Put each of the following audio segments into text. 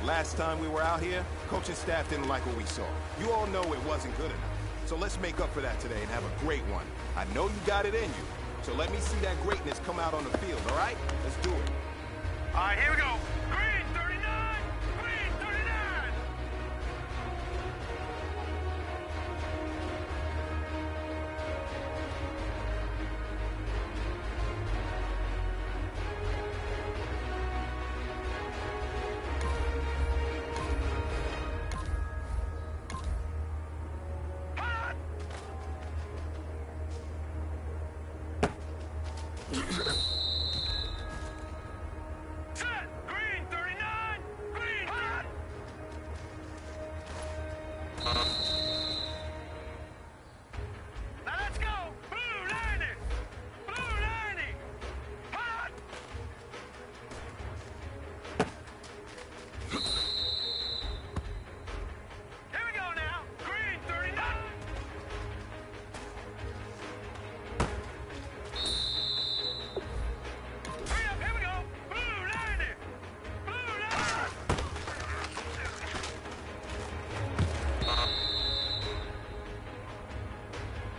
Last time we were out here, coaching staff didn't like what we saw. You all know it wasn't good enough. So let's make up for that today and have a great one. I know you got it in you. So let me see that greatness come out on the field, all right? Let's do it. All right, here we go. Green 39! Green 39! Set! Green 39! Green hot! Now let's go! Blue 90! Blue 90! Hot! Here we go now! Green 39! Hurry up, here we go! Blue 90! Blue 90!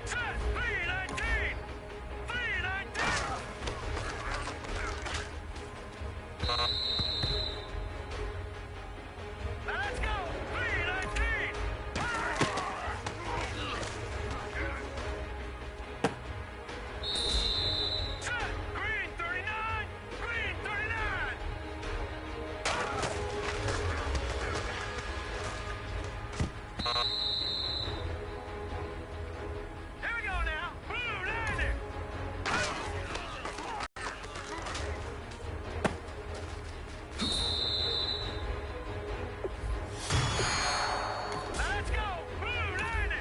Set! 319! 319! Now let's go! 319! Set! Green 39! Green 39! Here we go now! Blue 90! Now let's go! Blue 90!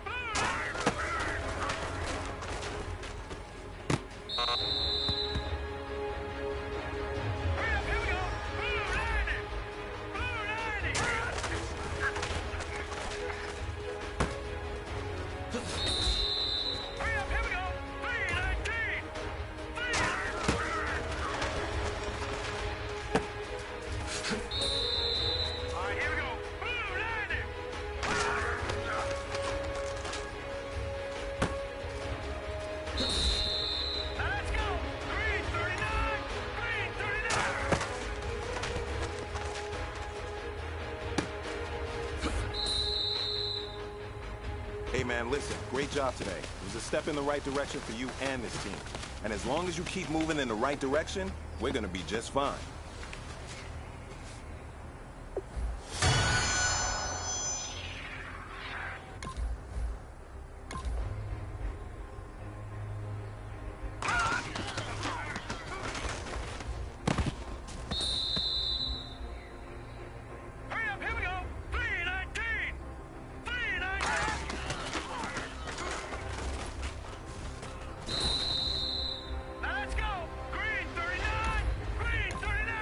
Blue 90! Hurry up, here we go! Blue 90! Blue 90! Hurry up, here we go! 319! 319! All right, here we go! Blue 90! Now let's go! Green 39! Green 39! Hey man, listen, great job today. It was a step in the right direction for you and this team. And as long as you keep moving in the right direction, we're gonna be just fine. Hurry up, here we go! 319! 319! Now let's go! Green 39! Green 39!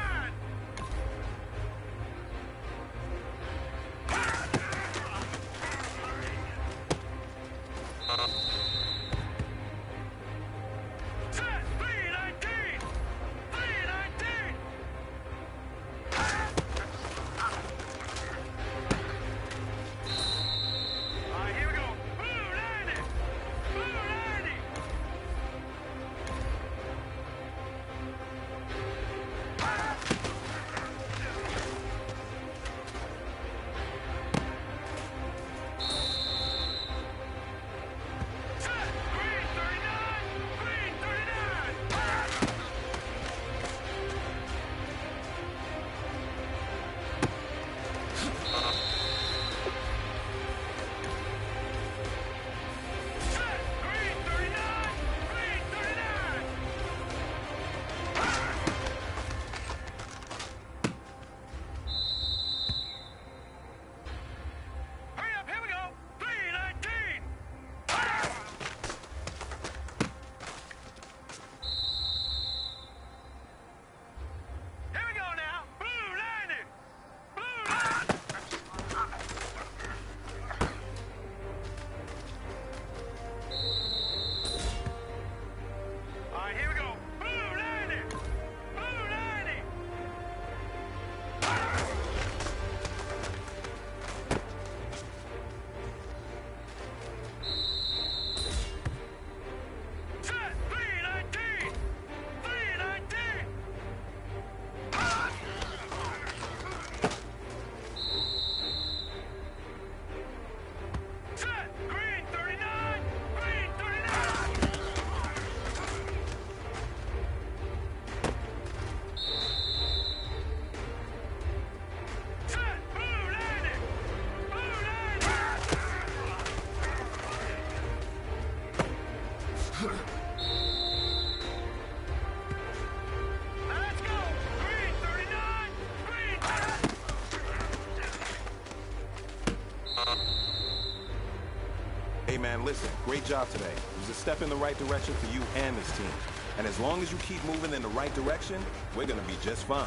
Hey, man, listen, great job today. It was a step in the right direction for you and this team. And as long as you keep moving in the right direction, we're gonna be just fine.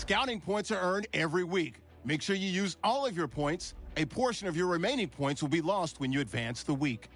Scouting points are earned every week. Make sure you use all of your points. A portion of your remaining points will be lost when you advance the week.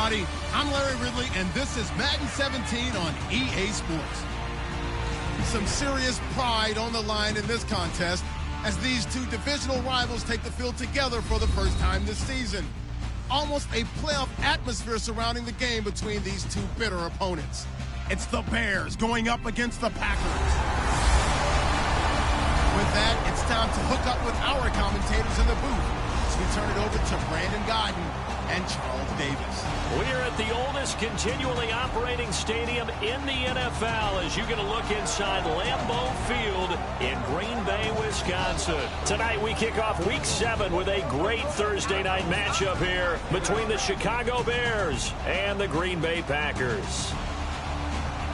everybody. I'm Larry Ridley, and this is Madden 17 on EA Sports. Some serious pride on the line in this contest as these two divisional rivals take the field together for the first time this season. Almost a playoff atmosphere surrounding the game between these two bitter opponents. It's the Bears going up against the Packers. With that, it's time to hook up with our commentators in the booth. We turn it over to Brandon Godden and Charles Davis. We're at the oldest continually operating stadium in the NFL as you get a look inside Lambeau Field in Green Bay, Wisconsin. Tonight we kick off Week 7 with a great Thursday night matchup here between the Chicago Bears and the Green Bay Packers.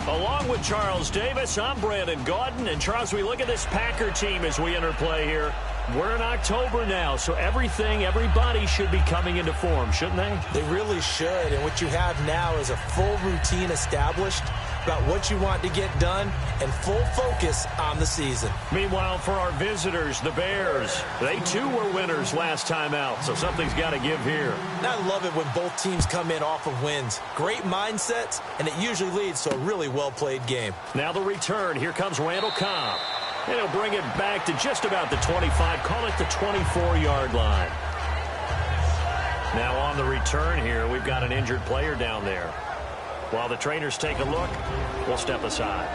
Along with Charles Davis, I'm Brandon Godden. And Charles, we look at this Packer team as we enter play here. We're in October now, so everybody should be coming into form, shouldn't they? They really should, and what you have now is a full routine established about what you want to get done and full focus on the season. Meanwhile, for our visitors, the Bears, they too were winners last time out, so something's got to give here. And I love it when both teams come in off of wins. Great mindsets, and it usually leads to a really well-played game. Now the return. Here comes Randall Cobb. And he'll bring it back to just about the 25, call it the 24-yard line. Now on the return here, we've got an injured player down there. While the trainers take a look, we'll step aside.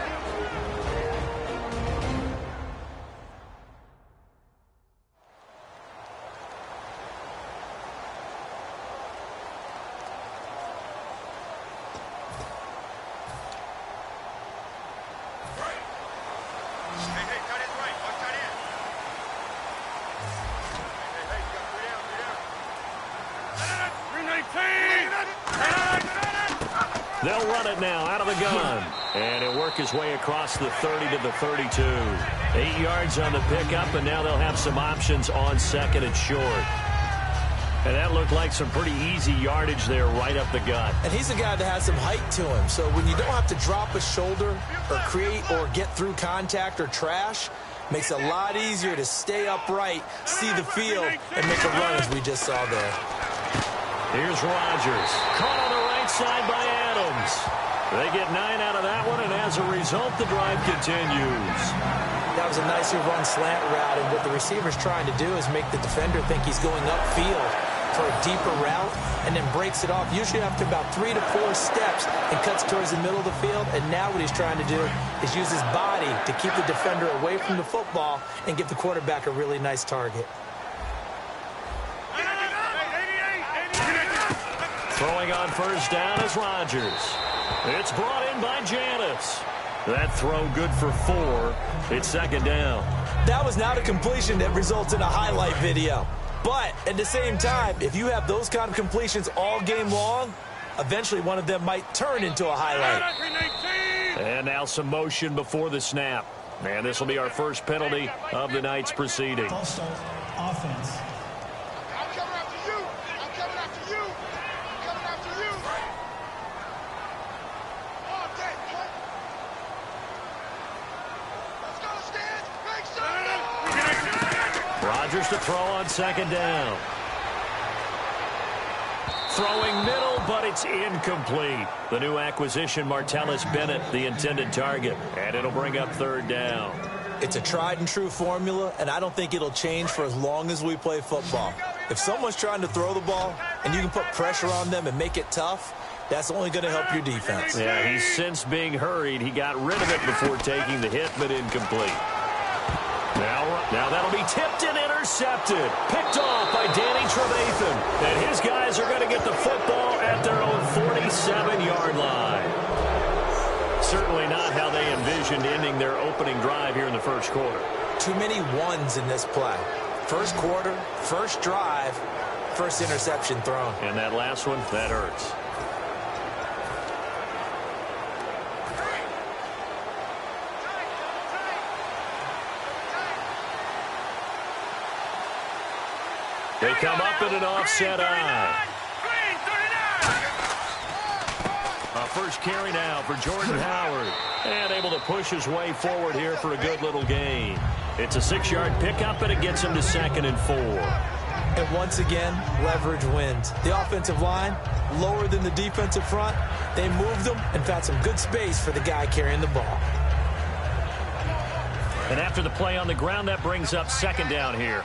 They'll run it now out of the gun. And it'll work his way across the 30 to the 32. 8 yards on the pickup, and now they'll have some options on second and short. And that looked like some pretty easy yardage there right up the gut. And he's a guy that has some height to him. So when you don't have to drop a shoulder or create or get through contact or trash, makes it a lot easier to stay upright, see the field, and make a run as we just saw there. Here's Rodgers. Caught on the right side by Adams. They get 9 out of that one, and as a result, the drive continues. That was a nicely run slant route, and what the receiver's trying to do is make the defender think he's going upfield for a deeper route, and then breaks it off, usually after about 3 to 4 steps, and cuts towards the middle of the field. And now what he's trying to do is use his body to keep the defender away from the football and give the quarterback a really nice target. Throwing on first down is Rodgers. It's brought in by Janis. That throw good for 4. It's second down. That was not a completion that results in a highlight video. But at the same time, if you have those kind of completions all game long, eventually one of them might turn into a highlight. And now some motion before the snap. And this will be our first penalty of the night's proceeding. False start, offense. I'm coming after you. I'm coming after you. I'm coming after you. Oh, dang, what? Let's go, Stan. Make some. Rodgers to throw on second down. Throwing middle, but it's incomplete. The new acquisition, Martellus Bennett, the intended target. And it'll bring up third down. It's a tried and true formula, and I don't think it'll change for as long as we play football. If someone's trying to throw the ball and you can put pressure on them and make it tough, that's only going to help your defense. Yeah, he's since being hurried. He got rid of it before taking the hit, but incomplete. Now that'll be tipped and intercepted. Picked off by Danny Trevathan. And his guys are going to get the football at their own 47-yard line. Certainly not how they envisioned ending their opening drive here in the first quarter. Too many ones in this play. First quarter, first drive, first interception thrown. And that last one, that hurts. They come up in an offset eye. A first carry now for Jordan Howard. And able to push his way forward here for a good little gain. It's a 6-yard pickup, and it gets him to 2nd and 4. And once again, leverage wins. The offensive line lower than the defensive front. They moved him and found some good space for the guy carrying the ball. And after the play on the ground, that brings up second down here.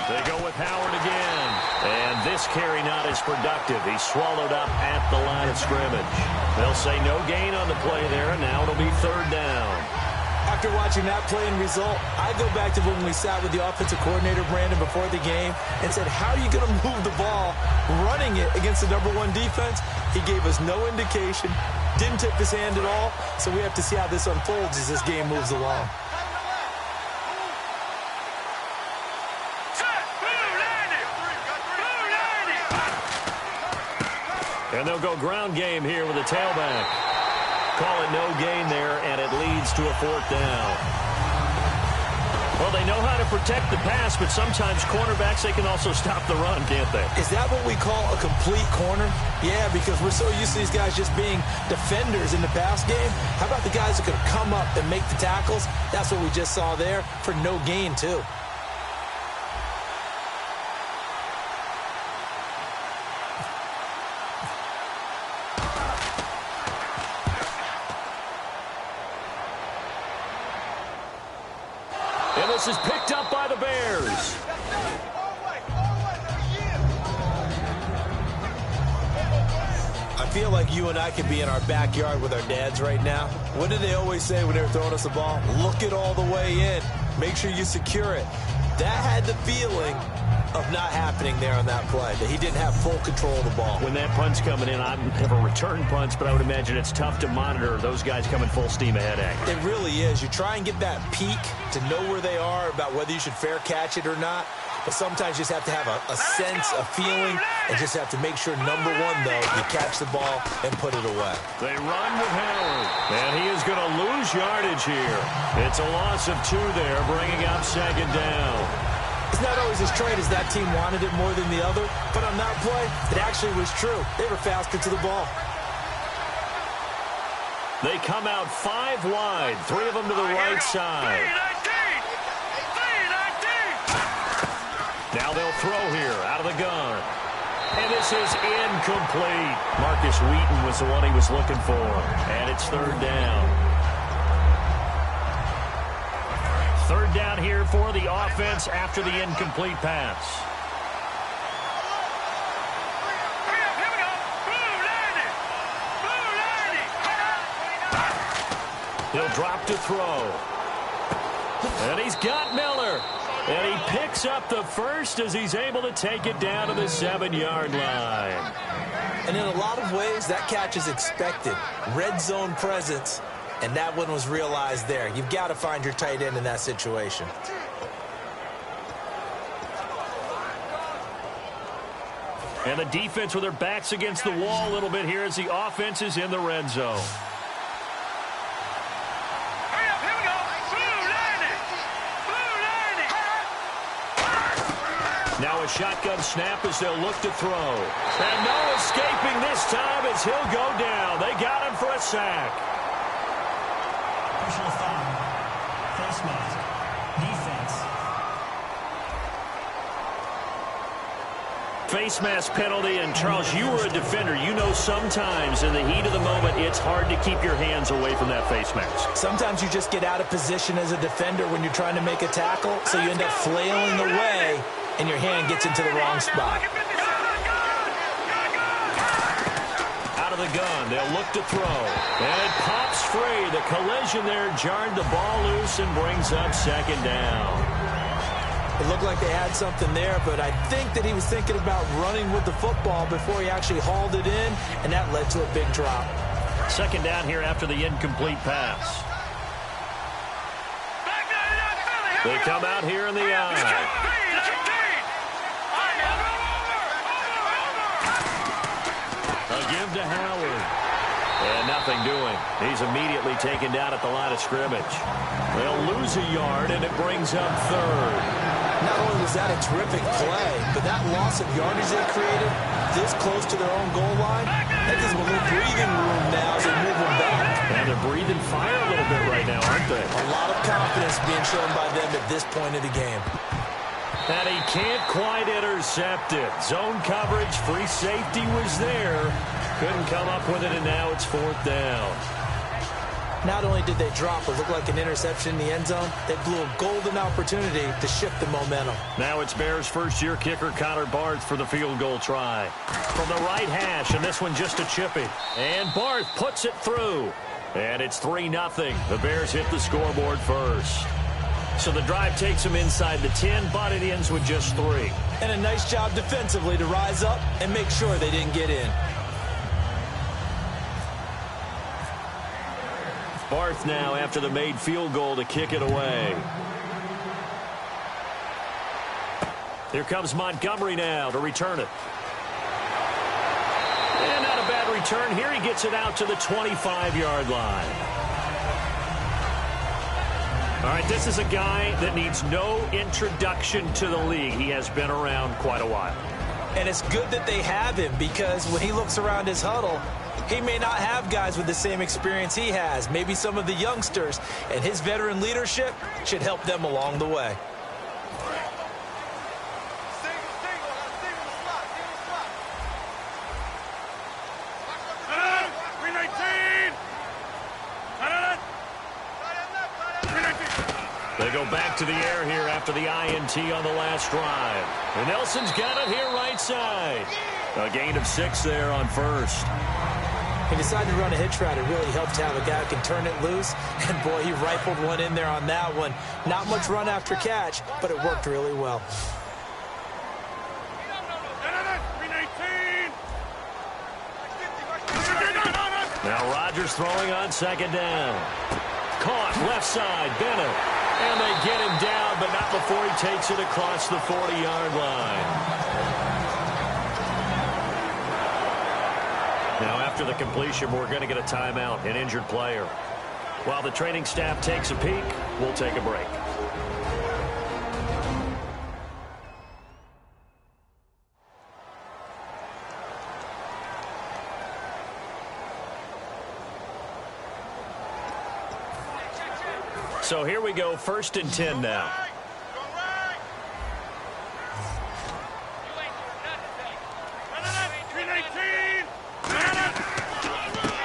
They go with Howard again. And this carry not as productive. He's swallowed up at the line of scrimmage. They'll say no gain on the play there, and now it'll be third down. After watching that play and result, I go back to when we sat with the offensive coordinator, Brandon, before the game and said, how are you going to move the ball running it against the #1 defense? He gave us no indication, didn't tip his hand at all, so we have to see how this unfolds as this game moves along. And they'll go ground game here with a tailback. Call it no gain there, and it leads to a fourth down. Well, they know how to protect the pass, but sometimes cornerbacks, they can also stop the run, can't they? Is that what we call a complete corner? Yeah, because we're so used to these guys just being defenders in the pass game. How about the guys that can come up and make the tackles? That's what we just saw there for no gain, too. And this is picked up by the Bears. I feel like you and I could be in our backyard with our dads right now. What did they always say when they were throwing us the ball? Look it all the way in. Make sure you secure it. That had the feeling of not happening there on that play, that he didn't have full control of the ball. When that punt's coming in, I never return punts, but I would imagine it's tough to monitor those guys coming full steam ahead at you. It really is. You try and get that peek to know where they are, about whether you should fair catch it or not. But sometimes you just have to have a sense, a feeling, and just have to make sure, #1, though, you catch the ball and put it away. They run with Howard, and he is going to lose yardage here. It's a loss of 2 there, bringing up second down. It's not always as straight as that team wanted it more than the other, but on that play, it actually was true. They were faster to the ball. They come out 5 wide, 3 of them to the right side. Now they'll throw here out of the gun. And this is incomplete. Marcus Wheaton was the one he was looking for. And it's third down. Third down here for the offense after the incomplete pass. He'll drop to throw. And he's got Miller. And he picks up the first as he's able to take it down to the 7-yard line. And in a lot of ways, that catch is expected. Red zone presence, and that one was realized there. You've got to find your tight end in that situation. And the defense with their backs against the wall a little bit here as the offense is in the red zone. Now a shotgun snap as they'll look to throw. And no escaping this time as he'll go down. They got him for a sack. Personal foul. Face mask. Defense. Face mask penalty. And Charles, you were a defender. You know sometimes in the heat of the moment, it's hard to keep your hands away from that face mask. Sometimes you just get out of position as a defender when you're trying to make a tackle, so you end up flailing away, and your hand gets into the wrong spot. Out of the gun, they'll look to throw. And it pops free. The collision there jarred the ball loose and brings up second down. It looked like they had something there, but I think that he was thinking about running with the football before he actually hauled it in, and that led to a big drop. Second down here after the incomplete pass. They come out here in the eye. Give to Howard. And nothing doing. He's immediately taken down at the line of scrimmage. They'll lose a yard, and it brings up third. Not only was that a terrific play, but that loss of yardage they created this close to their own goal line, that gives them a little breathing room now as they move them back. And they're breathing fire a little bit right now, aren't they? A lot of confidence being shown by them at this point of the game. And he can't quite intercept it. Zone coverage, free safety was there. Couldn't come up with it, and now it's 4th down. Not only did they drop what looked like an interception in the end zone, they blew a golden opportunity to shift the momentum. Now it's Bears' first-year kicker Connor Barth for the field goal try. From the right hash, and this one just a chippy. And Barth puts it through. And it's 3-0. The Bears hit the scoreboard first. So the drive takes them inside the 10, but it ends with just 3. And a nice job defensively to rise up and make sure they didn't get in. Barth now after the made field goal to kick it away. Here comes Montgomery now to return it. And not a bad return here. He gets it out to the 25-yard line. All right, this is a guy that needs no introduction to the league. He has been around quite a while. And it's good that they have him, because when he looks around his huddle, he may not have guys with the same experience he has, maybe some of the youngsters, and his veteran leadership should help them along the way. They go back to the air here after the INT on the last drive. And Nelson's got it here right side. A gain of 6 there on first. He decided to run a hitch route. It really helped to have a guy who can turn it loose. And, boy, he rifled one in there on that one. Not much run after catch, but it worked really well. Now Rodgers throwing on 2nd down. Caught left side, Bennett. And they get him down, but not before he takes it across the 40-yard line. Now, after the completion, we're going to get a timeout, an injured player. While the training staff takes a peek, we'll take a break. So here we go, 1st and 10 now.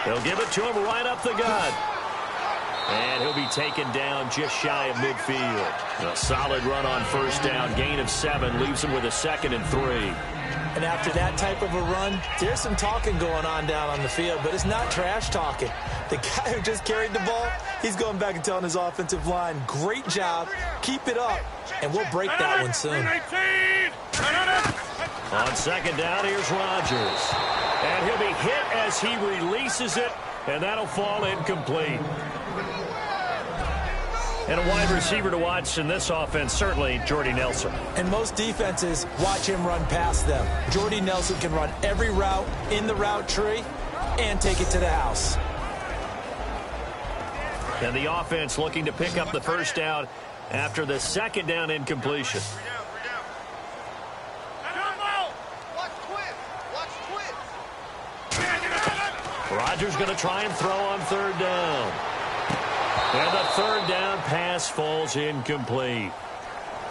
They'll give it to him right up the gut. And he'll be taken down just shy of midfield. A solid run on 1st down, gain of 7, leaves him with a 2nd and 3. And after that type of a run, there's some talking going on down on the field, but it's not trash talking. The guy who just carried the ball, he's going back and telling his offensive line, great job, keep it up, and we'll break that one soon. On 2nd down, here's Rodgers. And he'll be hit as he releases it, and that'll fall incomplete. And a wide receiver to watch in this offense, certainly Jordy Nelson. And most defenses watch him run past them. Jordy Nelson can run every route in the route tree and take it to the house. And the offense looking to pick up the 1st down after the 2nd down incompletion. Rodgers going to try and throw on 3rd down. And the 3rd down pass falls incomplete.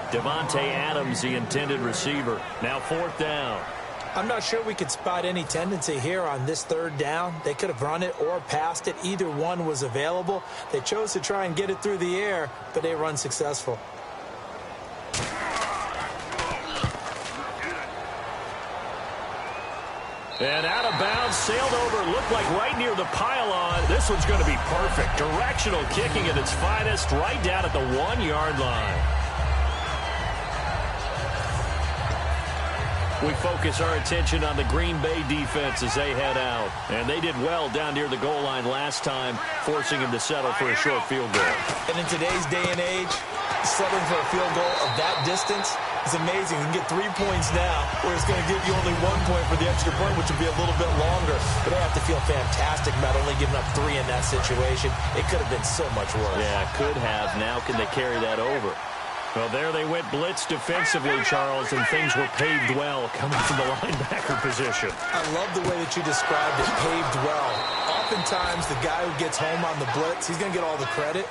Devontae Adams, the intended receiver. Now 4th down. I'm not sure we could spot any tendency here on this 3rd down. They could have run it or passed it. Either one was available. They chose to try and get it through the air, but they run successful. And out of bounds, sailed over, looked like right near the pylon. This one's going to be perfect. Directional kicking at its finest, right down at the 1-yard line. We focus our attention on the Green Bay defense as they head out. And they did well down near the goal line last time, forcing him to settle for a short field goal. And in today's day and age, settling for a field goal of that distance is amazing. You can get 3 points now, where it's going to give you only 1 point for the extra point, which will be a little bit longer. But they have to feel fantastic about only giving up 3 in that situation. It could have been so much worse. Yeah, could have. Now can they carry that over? Well, there they went blitz defensively, Charles, and things were paved well coming from the linebacker position. I love the way that you described it, paved well. oftentimes the guy who gets home on the blitz, he's going to get all the credit.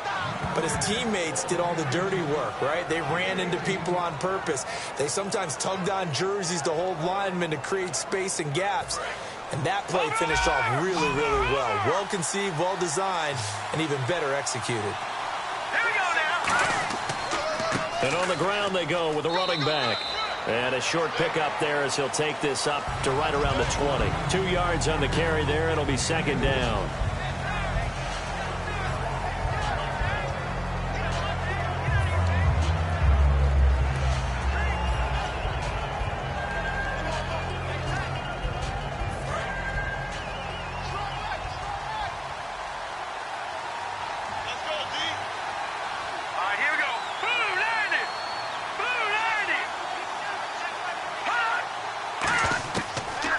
But his teammates did all the dirty work, right? They ran into people on purpose. They sometimes tugged on jerseys to hold linemen to create space and gaps. And that play finished off really, really well. Well-conceived, well-designed, and even better executed. Here we go now. And on the ground they go with a running back. And a short pickup there as he'll take this up to right around the 20. 2 yards on the carry there. It'll be second down.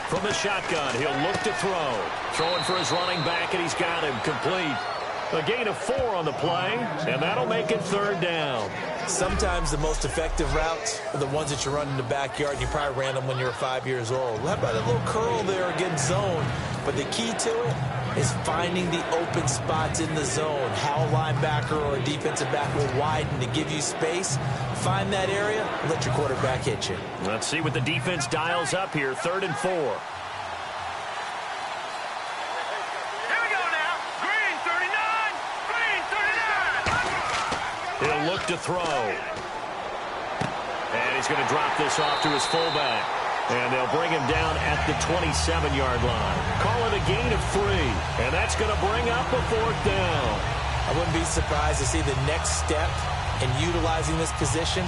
From the shotgun, he'll look to throw. Throwing for his running back, and he's got him complete. A gain of 4 on the play, and that'll make it third down. Sometimes the most effective routes are the ones that you run in the backyard, and you probably ran them when you were 5 years old. How about a little curl there against zone? But the key to it is finding the open spots in the zone. How a linebacker or a defensive back will widen to give you space. Find that area and let your quarterback hit you. Let's see what the defense dials up here. 3rd and 4. Here we go now. Green 39. Green 39. He'll look to throw. And he's going to drop this off to his fullback. And they'll bring him down at the 27-yard line. Call it a gain of 3. And that's going to bring up a 4th down. I wouldn't be surprised to see the next step in utilizing this position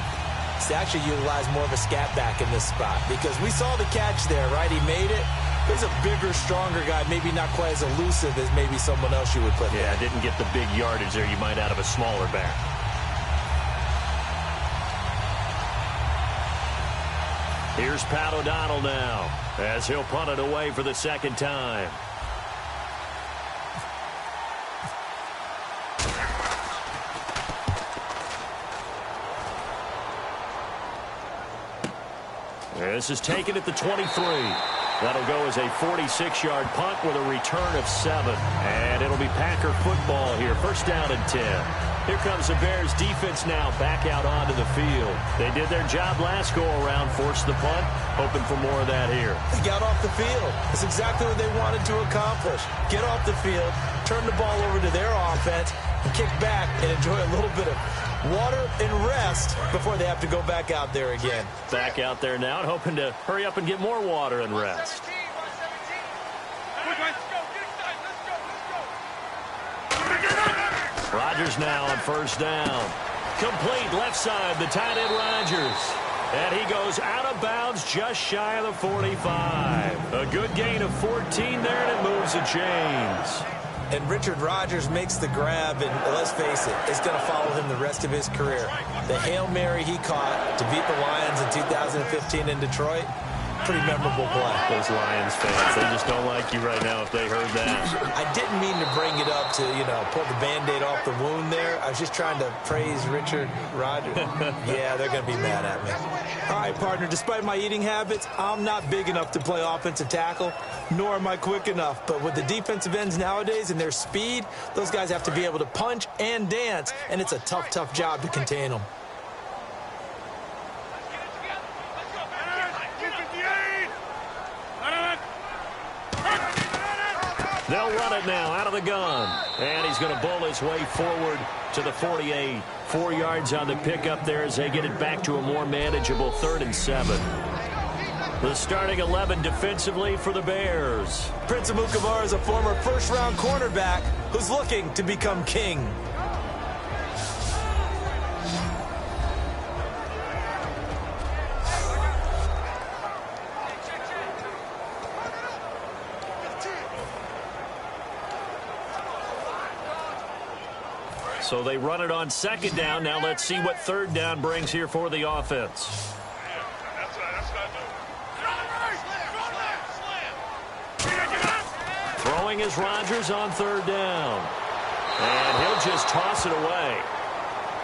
is to actually utilize more of a scat back in this spot. Because we saw the catch there, right? He made it. He's a bigger, stronger guy, maybe not quite as elusive as maybe someone else you would put there. Yeah, didn't get the big yardage there you might out of a smaller back. Here's Pat O'Donnell now as he'll punt it away for the second time. This is taken at the 23. That'll go as a 46-yard punt with a return of 7. And it'll be Packer football here. First down and 10. Here comes the Bears defense now back out onto the field. They did their job last go-around, forced the punt, hoping for more of that here. They got off the field. That's exactly what they wanted to accomplish. Get off the field, turn the ball over to their offense, and kick back and enjoy a little bit of water and rest before they have to go back out there again. Back out there now and hoping to hurry up and get more water and rest. Rodgers now on first down. Complete left side, the tight end Rodgers. And he goes out of bounds just shy of the 45. A good gain of 14 there, and it moves the chains. And Richard Rodgers makes the grab, and let's face it, it's going to follow him the rest of his career. The Hail Mary he caught to beat the Lions in 2015 in Detroit, pretty memorable play. Those Lions fans, they just don't like you right now if they heard that. I didn't mean to bring it up to, pull the Band-Aid off the wound there. I was just trying to praise Richard Rodgers. Yeah, they're going to be mad at me. All right, partner, despite my eating habits, I'm not big enough to play offensive tackle, nor am I quick enough. But with the defensive ends nowadays and their speed, those guys have to be able to punch and dance, and it's a tough, tough job to contain them. They'll run it now out of the gun. And he's going to bull his way forward to the 48. 4 yards on the pickup there as they get it back to a more manageable 3rd and 7. The starting 11 defensively for the Bears. Prince Amukamara is a former first-round cornerback who's looking to become king. So they run it on second down. Now let's see what third down brings here for the offense. Throwing is Rodgers on third down. And he'll just toss it away.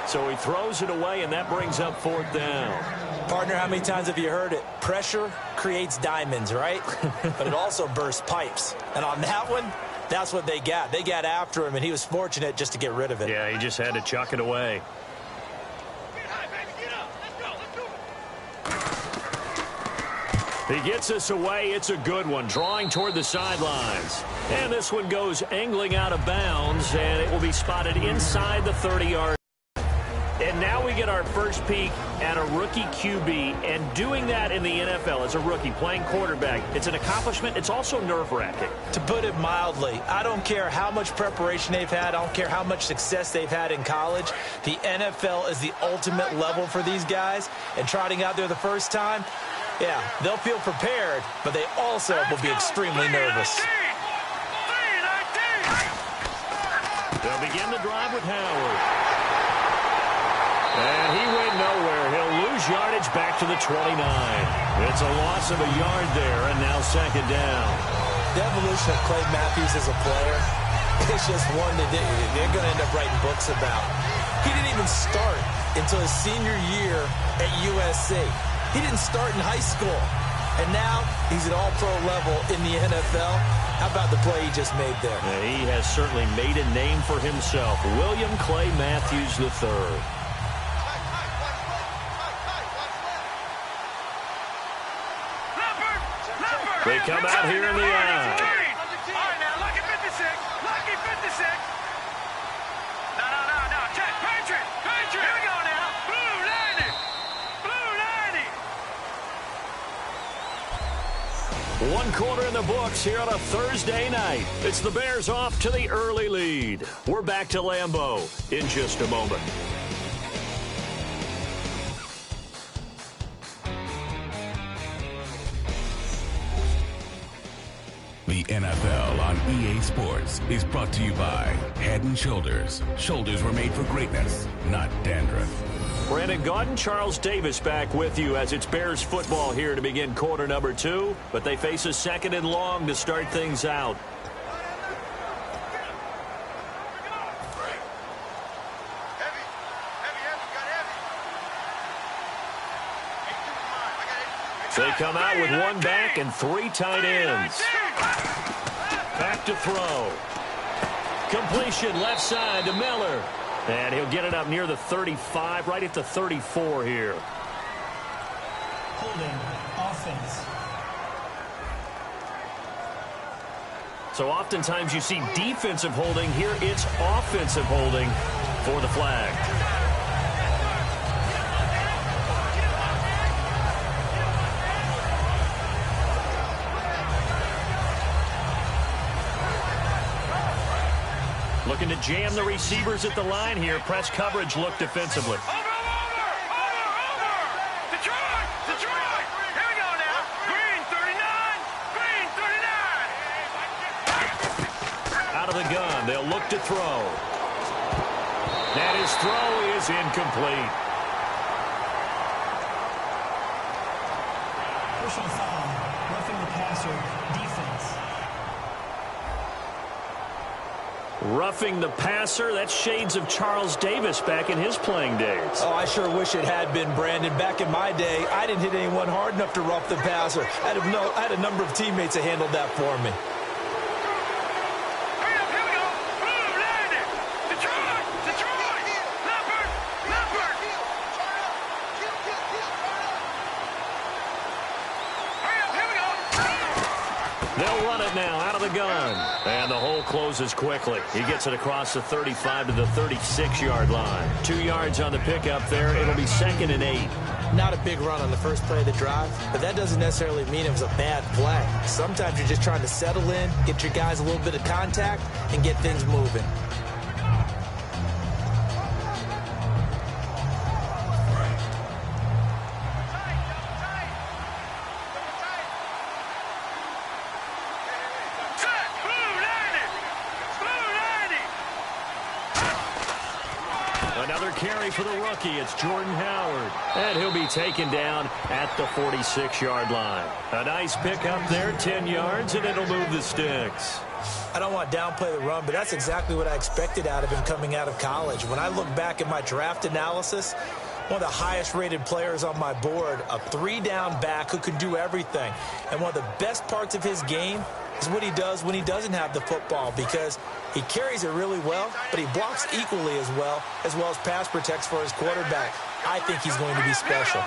So he throws it away, and that brings up 4th down. Partner, how many times have you heard it? Pressure creates diamonds, right? But it also bursts pipes. And on that one, That's what they got. They got after him, and he was fortunate just to get rid of it. Yeah, he just had to chuck it away. He gets us away. It's a good one, drawing toward the sidelines. And this one goes angling out of bounds, and it will be spotted inside the 30-yard. And now we get our first peek at a rookie QB, and doing that in the NFL as a rookie, playing quarterback, it's an accomplishment. It's also nerve-wracking. To put it mildly, I don't care how much preparation they've had. I don't care how much success they've had in college. The NFL is the ultimate level for these guys, and trotting out there the first time, yeah, they'll feel prepared, but they also will be extremely nervous. They'll begin the drive with Howard. And he went nowhere. He'll lose yardage back to the 29. It's a loss of a yard there, and now second down. The evolution of Clay Matthews as a player, it's just one that they're going to end up writing books about. He didn't even start until his senior year at USC. He didn't start in high school. And now he's at all-pro level in the NFL. How about the play he just made there? Yeah, he has certainly made a name for himself. William Clay Matthews III. They come out here in the eye. All right, now, lucky 56. Lucky 56. No. Patriot. Here we go now. Blue 90. Blue 90. 1 quarter in the books here on a Thursday night. It's the Bears off to the early lead. We're back to Lambeau in just a moment. The NFL on EA Sports is brought to you by Head & Shoulders. Shoulders were made for greatness, not dandruff. Brandon Gaudin, Charles Davis back with you as it's Bears football here to begin quarter number 2. But they face a second and long to start things out. They come out with 1 back and 3 tight ends. Back to throw. Completion left side to Miller. And he'll get it up near the 35, right at the 34 here. Holding offense. So oftentimes you see defensive holding. Here it's offensive holding for the flag. Looking to jam the receivers at the line here. Press coverage look defensively. Over. Detroit. Here we go now. Green 39. Out of the gun. They'll look to throw. And his throw is incomplete. Personal foul. Roughing the passer. Defense. Roughing the passer. That's shades of Charles Davis back in his playing days. Oh, I sure wish it had been, Brandon. Back in my day, I didn't hit anyone hard enough to rough the passer. I had a number of teammates that handled that for me. Here we go. Blue 90. Detroit. Leopard. Here we go. They'll run it now out of the gun. And the hole closes quickly. He gets it across the 35 to the 36-yard line. 2 yards on the pickup there. It'll be 2nd and 8. Not a big run on the first play of the drive, but that doesn't necessarily mean it was a bad play. Sometimes you're just trying to settle in, get your guys a little bit of contact, and get things moving. Another carry for the rookie. It's Jordan Howard. And he'll be taken down at the 46-yard line. A nice pickup there, 10 yards, and it'll move the sticks. I don't want to downplay the run, but that's exactly what I expected out of him coming out of college. When I look back at my draft analysis, one of the highest-rated players on my board, a 3-down back who can do everything. And one of the best parts of his game is what he does when he doesn't have the football, because he carries it really well, but he blocks equally as well as pass protects for his quarterback. I think he's going to be special.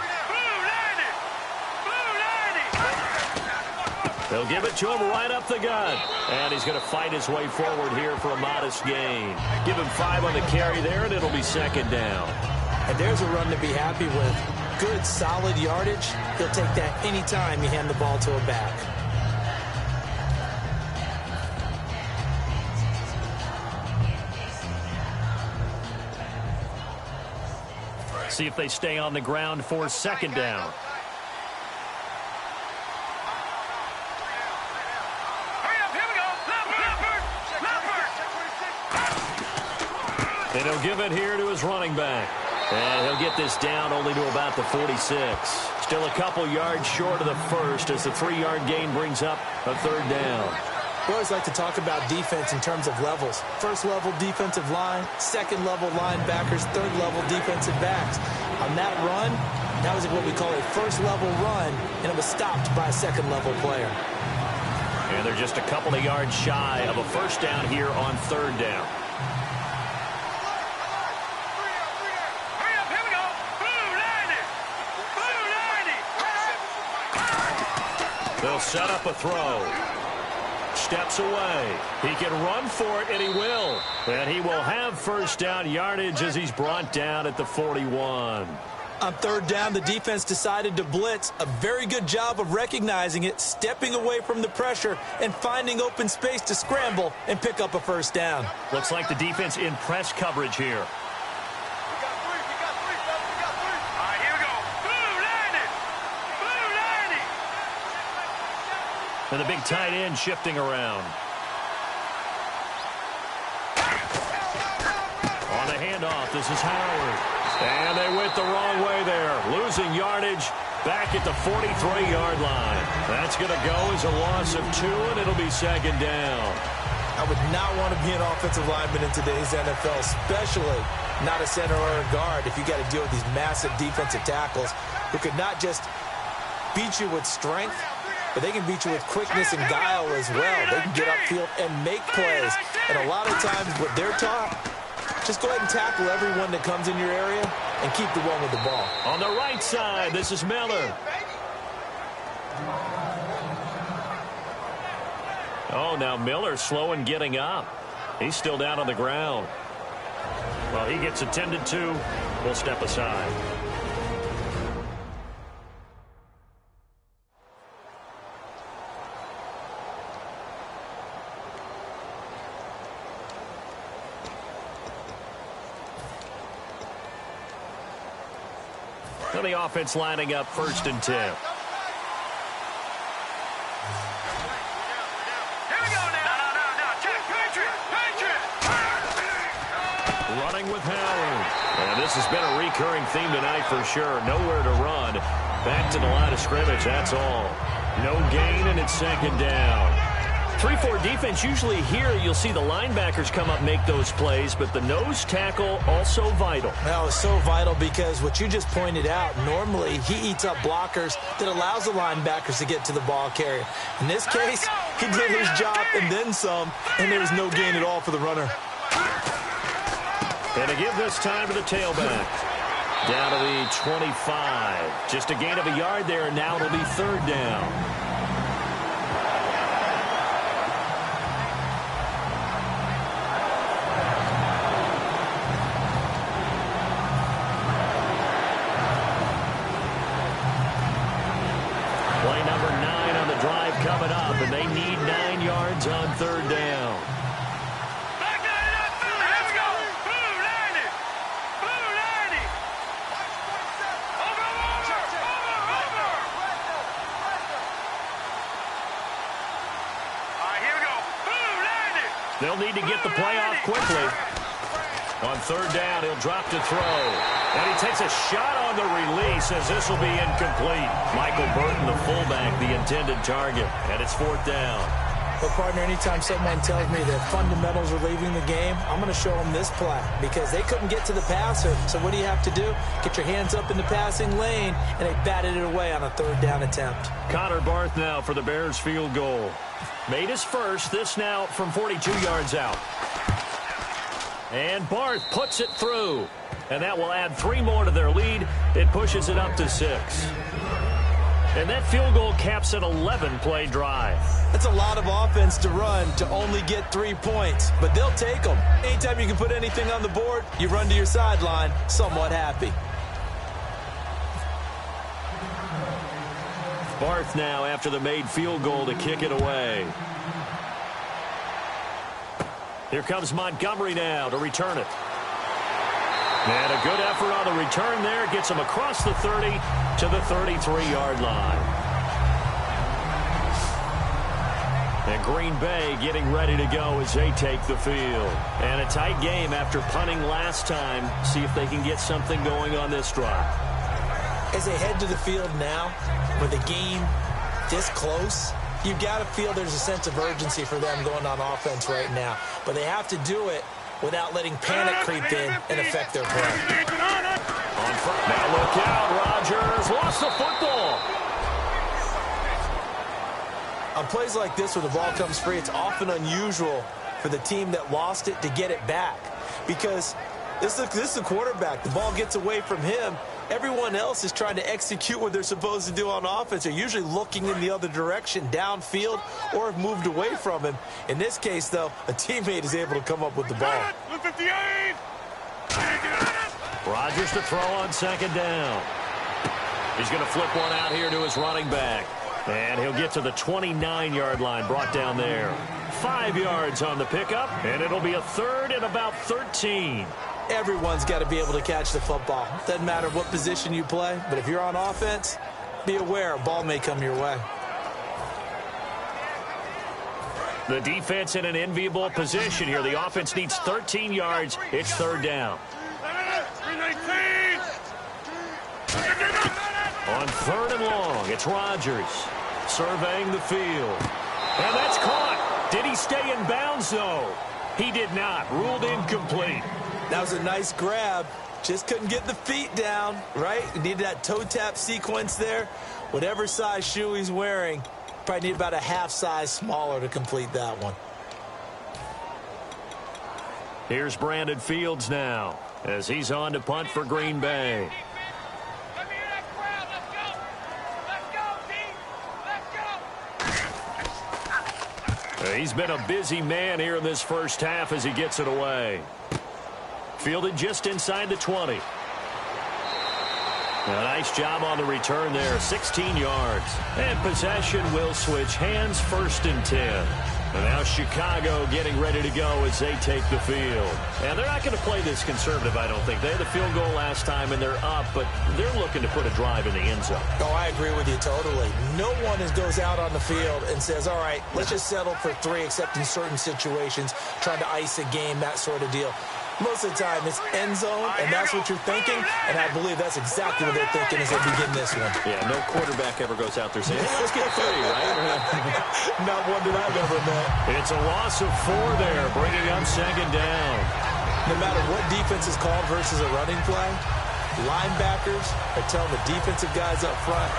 They'll give it to him right up the gut. And he's going to fight his way forward here for a modest gain. Give him 5 on the carry there, and it'll be 2nd down. And there's a run to be happy with. Good, solid yardage. He'll take that anytime you hand the ball to a back. See if they stay on the ground for 2nd down. And he'll give it here to his running back. And he'll get this down only to about the 46. Still a couple yards short of the first as the 3-yard gain brings up a 3rd down. We always like to talk about defense in terms of levels. 1st level defensive line, 2nd level linebackers, 3rd level defensive backs. On that run, that was what we call a 1st level run, and it was stopped by a 2nd level player. And they're just a couple of yards shy of a 1st down here on 3rd down. They'll set up a throw. Steps away. He can run for it, and he will. And he will have 1st down yardage as he's brought down at the 41. On 3rd down, the defense decided to blitz. A very good job of recognizing it, stepping away from the pressure, and finding open space to scramble and pick up a 1st down. Looks like the defense in press coverage here. And the big tight end shifting around. On the handoff, this is Howard. And they went the wrong way there. Losing yardage back at the 43-yard line. That's going to go as a loss of 2, and it'll be 2nd down. I would not want to be an offensive lineman in today's NFL, especially not a center or a guard, if you got to deal with these massive defensive tackles who could not just beat you with strength, but they can beat you with quickness and guile as well. They can get upfield and make plays. And a lot of times what they're taught, just go ahead and tackle everyone that comes in your area and keep the one with the ball. On the right side, this is Miller. Oh, now Miller slow in getting up. He's still down on the ground. Well, he gets attended to. We'll step aside. So the offense lining up 1st and 10. Here we go now. No. Check. Patriot. Running with Howard. And this has been a recurring theme tonight for sure. Nowhere to run. Back to the line of scrimmage, that's all. No gain, and it's 2nd down. 3-4 defense, usually here you'll see the linebackers come up, make those plays, but the nose tackle also vital. Well, it's so vital because what you just pointed out, normally he eats up blockers that allows the linebackers to get to the ball carrier. In this case, he did his job and then some, and there was no gain at all for the runner. And to give this time to the tailback. Down to the 25. Just a gain of a yard there, and now it'll be 3rd down. Play number 9 on the drive coming up, and they need 9 yards on 3rd down. Let's go. Blue 90. Over. All right, here we go. Blue 90. They'll need to get the play off quickly. On 3rd down, he'll drop to throw. And he takes a shot on the release as this will be incomplete. Michael Burton, the fullback, the intended target. And it's 4th down. But, partner, anytime someone tells me that fundamentals are leaving the game, I'm going to show them this play because they couldn't get to the passer. So what do you have to do? Get your hands up in the passing lane, and they batted it away on a third down attempt. Connor Barth now for the Bears field goal. Made his first, this now from 42 yards out. And Barth puts it through. And that will add 3 more to their lead. It pushes it up to 6. And that field goal caps an 11-play drive. That's a lot of offense to run to only get 3 points, but they'll take them. Anytime you can put anything on the board, you run to your sideline somewhat happy. Barth now after the made field goal to kick it away. Here comes Montgomery now to return it. And a good effort on the return there. Gets him across the 30 to the 33-yard line. And Green Bay getting ready to go as they take the field. And a tight game after punting last time. See if they can get something going on this drive. As they head to the field now, with the game this close, you've got to feel there's a sense of urgency for them going on offense right now. But they have to do it without letting panic creep in and affect their play. On front. Now look out. Rodgers lost the football. On plays like this where the ball comes free, it's often unusual for the team that lost it to get it back. Because this is the quarterback. The ball gets away from him. Everyone else is trying to execute what they're supposed to do on offense. They're usually looking in the other direction, downfield, or have moved away from him. In this case, though, a teammate is able to come up with the ball. 158. Rodgers to throw on second down. He's going to flip one out here to his running back. And he'll get to the 29-yard line, brought down there. 5 yards on the pickup, and it'll be a third and about 13. Everyone's got to be able to catch the football. Doesn't matter what position you play, but if you're on offense, be aware a ball may come your way. The defense in an enviable position here. The offense needs 13 yards. It's third down. 319. On third and long, it's Rodgers surveying the field. And that's caught. Did he stay in bounds, though? He did not. Ruled incomplete. That was a nice grab. Just couldn't get the feet down, right? Needed that toe tap sequence there. Whatever size shoe he's wearing, probably need about a half size smaller to complete that one. Here's Brandon Fields now as he's on to punt for Green Bay. He's been a busy man here in this first half as he gets it away. Fielded just inside the 20. A nice job on the return there, 16 yards. And possession will switch hands, first and 10. And now Chicago getting ready to go as they take the field. And they're not going to play this conservative, I don't think. They had the field goal last time, and they're up, but they're looking to put a drive in the end zone. Oh, I agree with you totally. No one goes out on the field and says, all right, let's just settle for 3, except in certain situations, trying to ice a game, that sort of deal. Most of the time, it's end zone, and that's what you're thinking, and I believe that's exactly what they're thinking as they begin this one. Yeah, no quarterback ever goes out there saying, hey, let's get 3, right? Not one that I've ever met. It's a loss of 4 there, bringing up second down. No matter what defense is called versus a running play, linebackers are telling the defensive guys up front,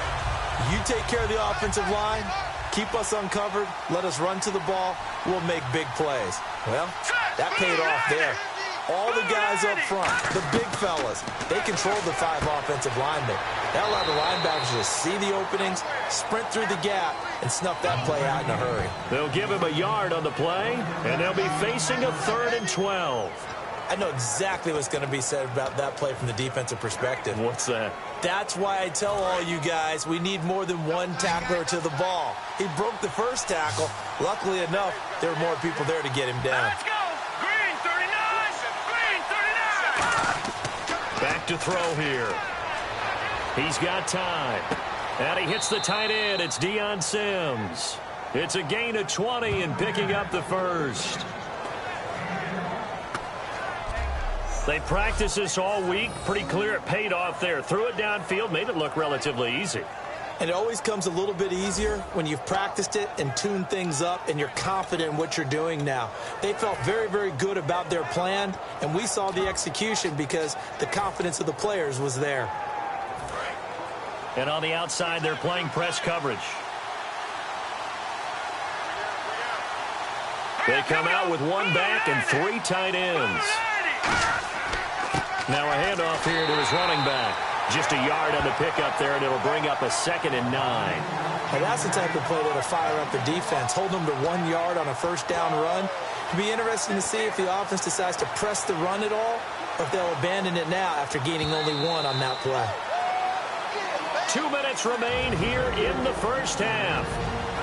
you take care of the offensive line, keep us uncovered, let us run to the ball, we'll make big plays. Well, that paid off there. All the guys up front, the big fellas, they controlled the 5 offensive linemen. That allowed the linebackers to see the openings, sprint through the gap, and snuff that play out in a hurry. They'll give him a yard on the play, and they'll be facing a 3rd and 12. I know exactly what's going to be said about that play from the defensive perspective. What's that? That's why I tell all you guys we need more than one tackler to the ball. He broke the first tackle. Luckily enough, there were more people there to get him down. Let's go. Green 39. Green 39. Back to throw here. He's got time. And he hits the tight end. It's Deion Sims. It's a gain of 20 and picking up the first. They practiced this all week. Pretty clear it paid off there. Threw it downfield, made it look relatively easy. And it always comes a little bit easier when you've practiced it and tuned things up and you're confident in what you're doing now. They felt very, very good about their plan, and we saw the execution because the confidence of the players was there. And on the outside, they're playing press coverage. They come out with one back and 3 tight ends. Now a handoff here to his running back. Just a yard on the pickup there, and it'll bring up a 2nd and 9. Now that's the type of play that'll fire up the defense. Hold them to 1 yard on a first down run. It'll be interesting to see if the offense decides to press the run at all, or if they'll abandon it now after gaining only 1 on that play. 2 minutes remain here in the first half.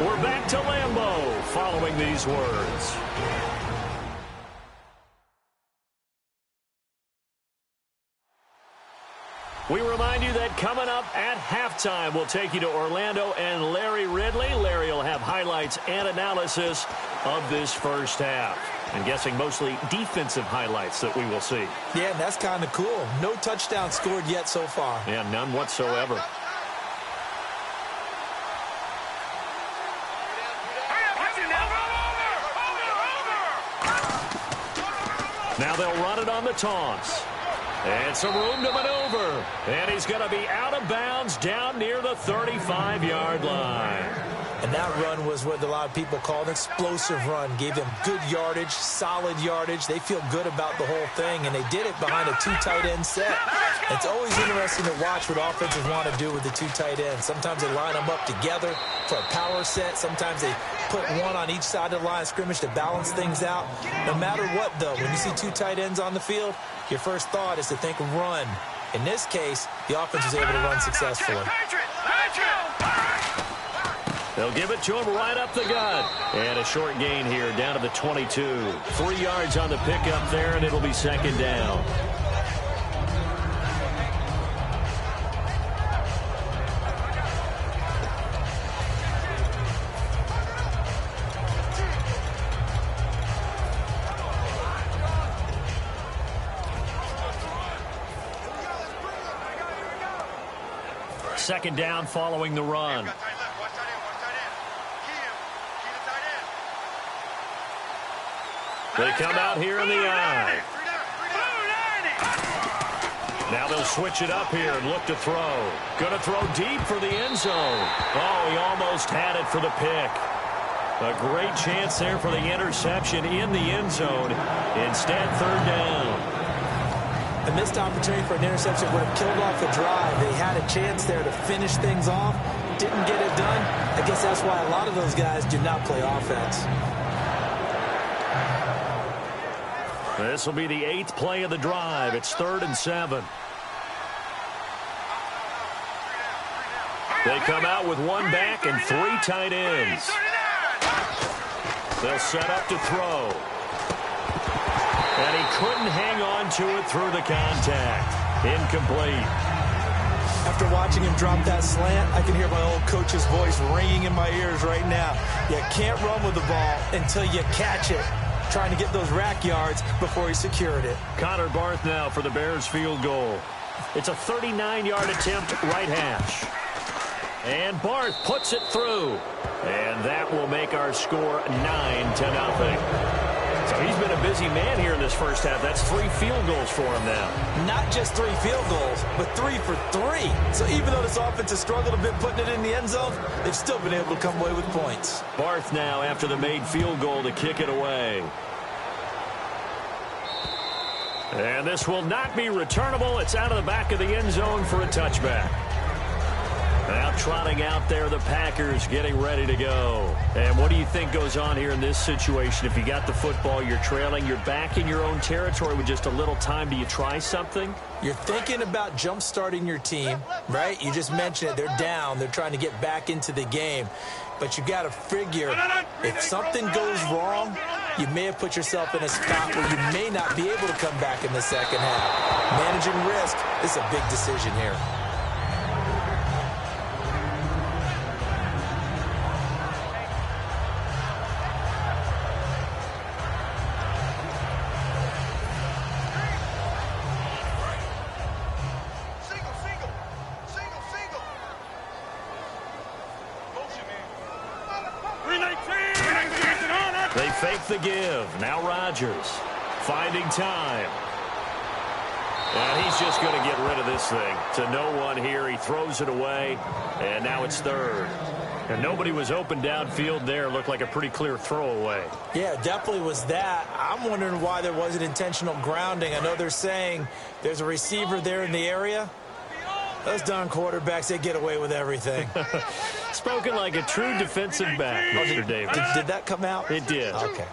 We're back to Lambeau following these words. We remind you that coming up at halftime, we'll take you to Orlando and Larry Ridley. Larry will have highlights and analysis of this first half. I'm guessing mostly defensive highlights that we will see. Yeah, and that's kind of cool. No touchdown scored yet so far. Yeah, none whatsoever. Now they'll run it on the toss. And some room to maneuver. And he's going to be out of bounds down near the 35-yard line. And that run was what a lot of people call an explosive run. Gave them good yardage, solid yardage. They feel good about the whole thing, and they did it behind a 2 tight end set. It's always interesting to watch what offenses want to do with the 2 tight ends. Sometimes they line them up together for a power set. Sometimes they put one on each side of the line of scrimmage to balance things out. No matter what, though, when you see 2 tight ends on the field, your first thought is to think run. In this case, the offense was able to run successfully. They'll give it to him right up the gut. And a short gain here down to the 22. 3 yards on the pickup there, and it'll be 2nd down. Second down following the run. They come out here in the eye. Now they'll switch it up here and look to throw. Going to throw deep for the end zone. Oh, he almost had it for the pick. A great chance there for the interception in the end zone. Instead, 3rd down. A missed opportunity for an interception would have killed off the drive. They had a chance there to finish things off. Didn't get it done. I guess that's why a lot of those guys do not play offense. This will be the 8th play of the drive. It's 3rd and 7. They come out with 1 back and 3 tight ends. They'll set up to throw. And he couldn't hang on to it through the contact. Incomplete. After watching him drop that slant, I can hear my old coach's voice ringing in my ears right now. You can't run with the ball until you catch it. Trying to get those rack yards before he secured it. Connor Barth now for the Bears field goal. It's a 39-yard attempt, right hash. And Barth puts it through. And that will make our score 9-0. So he's been a busy man here in this first half. That's 3 field goals for him now. Not just 3 field goals, but 3 for 3. So even though this offense has struggled a bit putting it in the end zone, they've still been able to come away with points. Barth now after the made field goal to kick it away. And this will not be returnable. It's out of the back of the end zone for a touchback. Now trotting out there, the Packers getting ready to go. And what do you think goes on here in this situation? If you got the football, you're trailing, you're back in your own territory with just a little time. Do you try something? You're thinking about jump-starting your team, right? You just mentioned it. They're down. They're trying to get back into the game. But you got to figure if something goes wrong, you may have put yourself in a spot where you may not be able to come back in the second half. Managing risk is a big decision here. They fake the give. Now Rodgers finding time. And he's just going to get rid of this thing to no one here. He throws it away, and now it's third. And nobody was open downfield there. Looked like a pretty clear throwaway. Yeah, definitely was that. I'm wondering why there wasn't intentional grounding. I know they're saying there's a receiver there in the area. Those darn quarterbacks, they get away with everything. Spoken like a true defensive back, Mr. Davis. Did that come out? It did. Okay.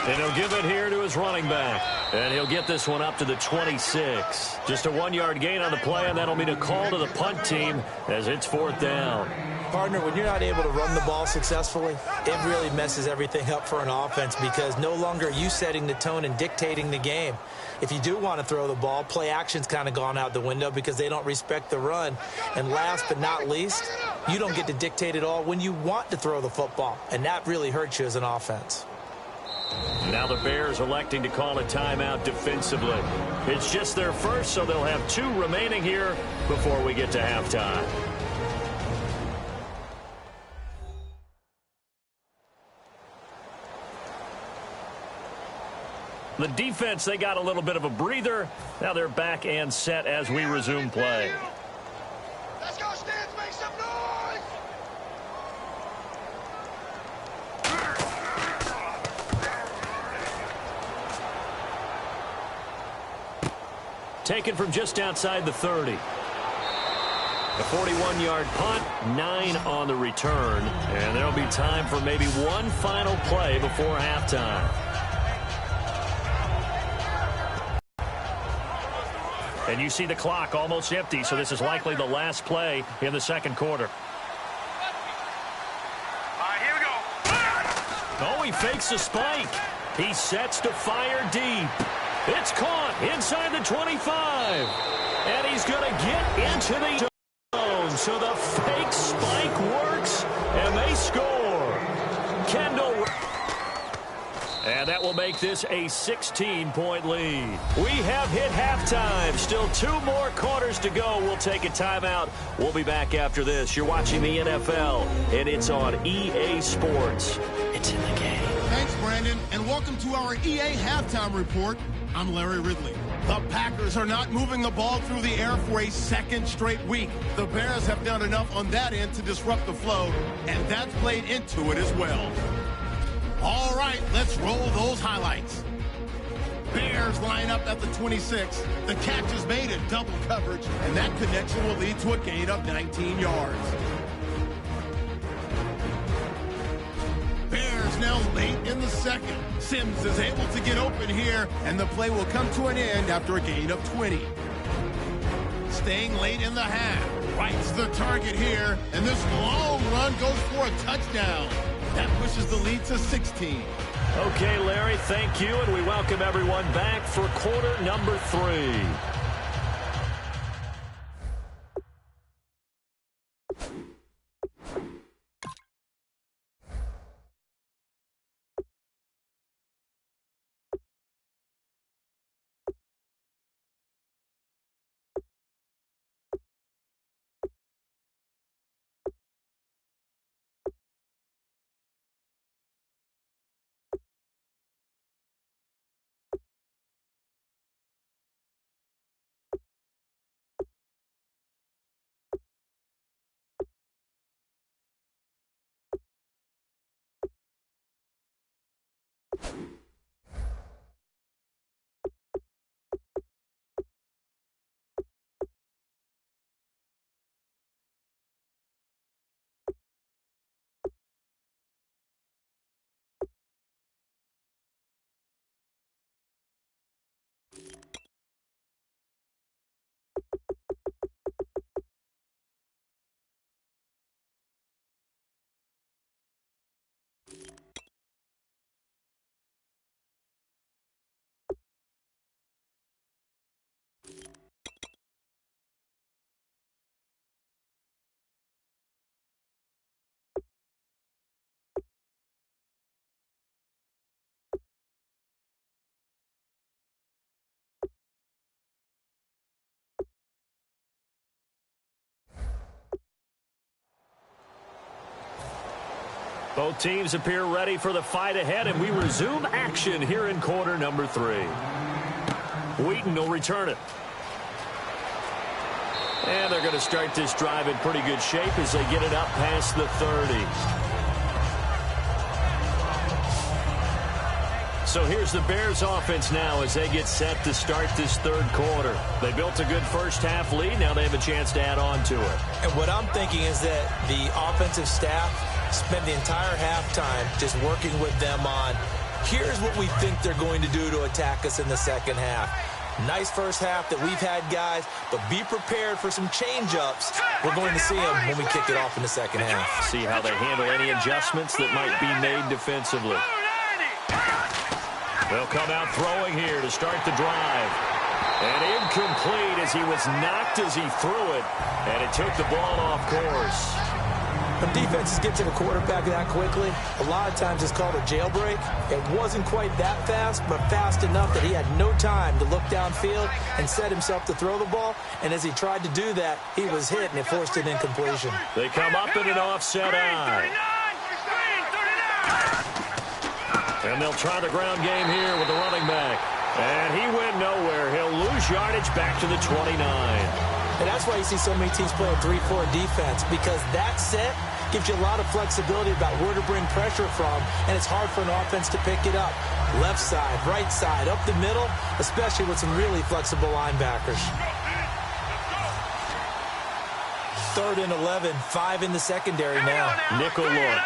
And he'll give it here to his running back. And he'll get this one up to the 26. Just a 1-yard gain on the play, and that'll mean a call to the punt team as it's fourth down. Partner, when you're not able to run the ball successfully, it really messes everything up for an offense because no longer are you setting the tone and dictating the game. If you do want to throw the ball, play action's kind of gone out the window because they don't respect the run. And last but not least, you don't get to dictate it all when you want to throw the football. And that really hurts you as an offense. Now the Bears electing to call a timeout defensively. It's just their first, so they'll have 2 remaining here before we get to halftime. The defense, they got a little bit of a breather. Now they're back and set as we resume play. Let's go, Stans, make some noise! Taken from just outside the 30. A 41-yard punt, 9 on the return. And there'll be time for maybe one final play before halftime. And you see the clock almost empty, so this is likely the last play in the second quarter. All right, here we go. Oh, he fakes a spike. He sets to fire deep. It's caught inside the 25. And he's going to get into the zone. So the fake spike works, and they score. Kendall. And that will make this a 16-point lead. We have hit halftime. Still 2 more quarters to go. We'll take a timeout. We'll be back after this. You're watching the NFL, and it's on EA Sports. It's in the game. Thanks, Brandon, and welcome to our EA Halftime Report. I'm Larry Ridley. The Packers are not moving the ball through the air for a second straight week. The Bears have done enough on that end to disrupt the flow, and that's played into it as well. All right, let's roll those highlights. Bears line up at the 26. The catch is made in double coverage, and that connection will lead to a gain of 19 yards. Bears now late in the second. Sims is able to get open here, and the play will come to an end after a gain of 20. Staying late in the half. Wrights the target here, and this long run goes for a touchdown. That pushes the lead to 16. Okay, Larry, thank you, and we welcome everyone back for quarter number 3. Both teams appear ready for the fight ahead, and we resume action here in quarter number 3. Wheaton will return it. And they're going to start this drive in pretty good shape as they get it up past the 30. So here's the Bears offense now as they get set to start this third quarter. They built a good first-half lead. Now they have a chance to add on to it. And what I'm thinking is that the offensive staff spent the entire halftime just working with them on, here's what we think they're going to do to attack us in the second half. Nice first half that we've had, guys, but be prepared for some change-ups. We're going to see them when we kick it off in the second half. See how they handle any adjustments that might be made defensively. They'll come out throwing here to start the drive. And incomplete as he was knocked as he threw it. And it took the ball off course. When defenses get to the quarterback that quickly, a lot of times it's called a jailbreak. It wasn't quite that fast, but fast enough that he had no time to look downfield and set himself to throw the ball. And as he tried to do that, he was hit, and it forced an incompletion. They come up in an offset eye. And they'll try the ground game here with the running back. And he went nowhere. He'll lose yardage back to the 29. And that's why you see so many teams playing 3-4 defense, because that set gives you a lot of flexibility about where to bring pressure from, and it's hard for an offense to pick it up. Left side, right side, up the middle, especially with some really flexible linebackers. 3rd and 11, 5 in the secondary now. Nickel look.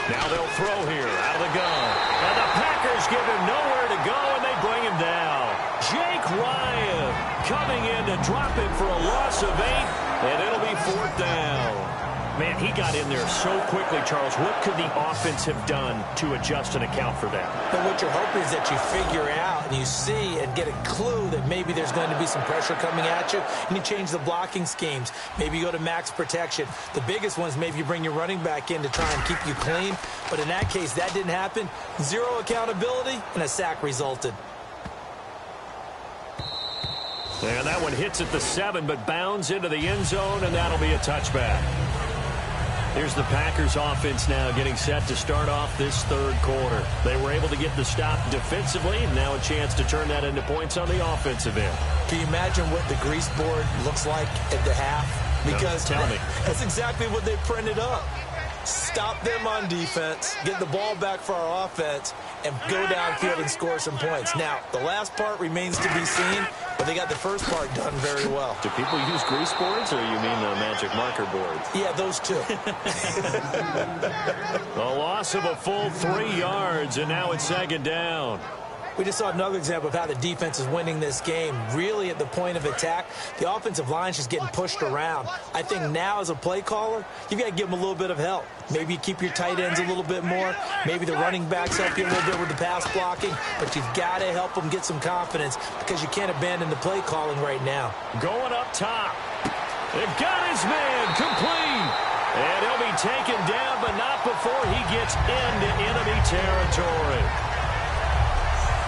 Now they'll throw here out of the gun. And the Packers give him nowhere to go, and they bring him down. Jake Ryan coming in to drop him for a loss of 8, and it'll be 4th down. Man, he got in there so quickly, Charles. What could the offense have done to adjust and account for that? But what you're hoping is that you figure out and you see and get a clue that maybe there's going to be some pressure coming at you, and you change the blocking schemes. Maybe you go to max protection. The biggest one is maybe you bring your running back in to try and keep you clean. But in that case, that didn't happen. 0 accountability, and a sack resulted. And that one hits at the 7, but bounds into the end zone, and that'll be a touchback. Here's the Packers offense now getting set to start off this third quarter. They were able to get the stop defensively, and now a chance to turn that into points on the offensive end. Can you imagine what the grease board looks like at the half? Because tell me. That's exactly what they printed up. Stop them on defense, get the ball back for our offense, and go downfield and score some points. Now, the last part remains to be seen, but they got the first part done very well. Do people use grease boards, or you mean the magic marker boards? Yeah, those two. The loss of a full 3 yards, and now it's 2nd down. We just saw another example of how the defense is winning this game. Really at the point of attack, the offensive line is just getting pushed around. I think now as a play caller, you've got to give them a little bit of help. Maybe you keep your tight ends a little bit more. Maybe the running backs help you a little bit with the pass blocking. But you've got to help them get some confidence because you can't abandon the play calling right now. Going up top. They've got his man complete. And he'll be taken down, but not before he gets into enemy territory.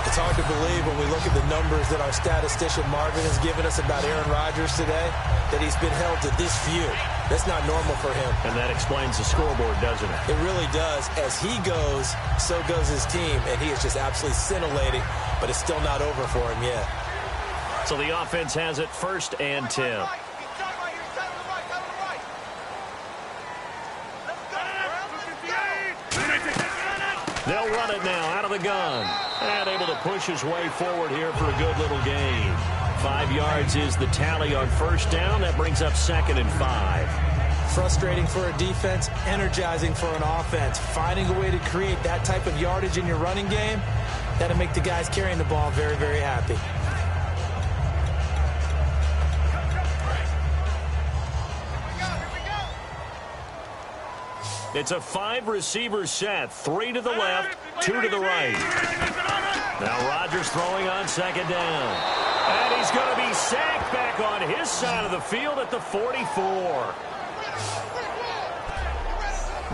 It's hard to believe when we look at the numbers that our statistician Marvin has given us about Aaron Rodgers today, that he's been held to this few. That's not normal for him. And that explains the scoreboard, doesn't it? It really does. As he goes, so goes his team, and he is just absolutely scintillating, but it's still not over for him yet. So the offense has it 1st and 10. They'll run it now out of the gun. And able to push his way forward here for a good little gain. 5 yards is the tally on 1st down. That brings up 2nd and 5. Frustrating for a defense, energizing for an offense. Finding a way to create that type of yardage in your running game, that'll make the guys carrying the ball very, very happy. It's a 5-receiver set. 3 to the left, 2 to the right. Now Rodgers throwing on 2nd down. And he's going to be sacked back on his side of the field at the 44.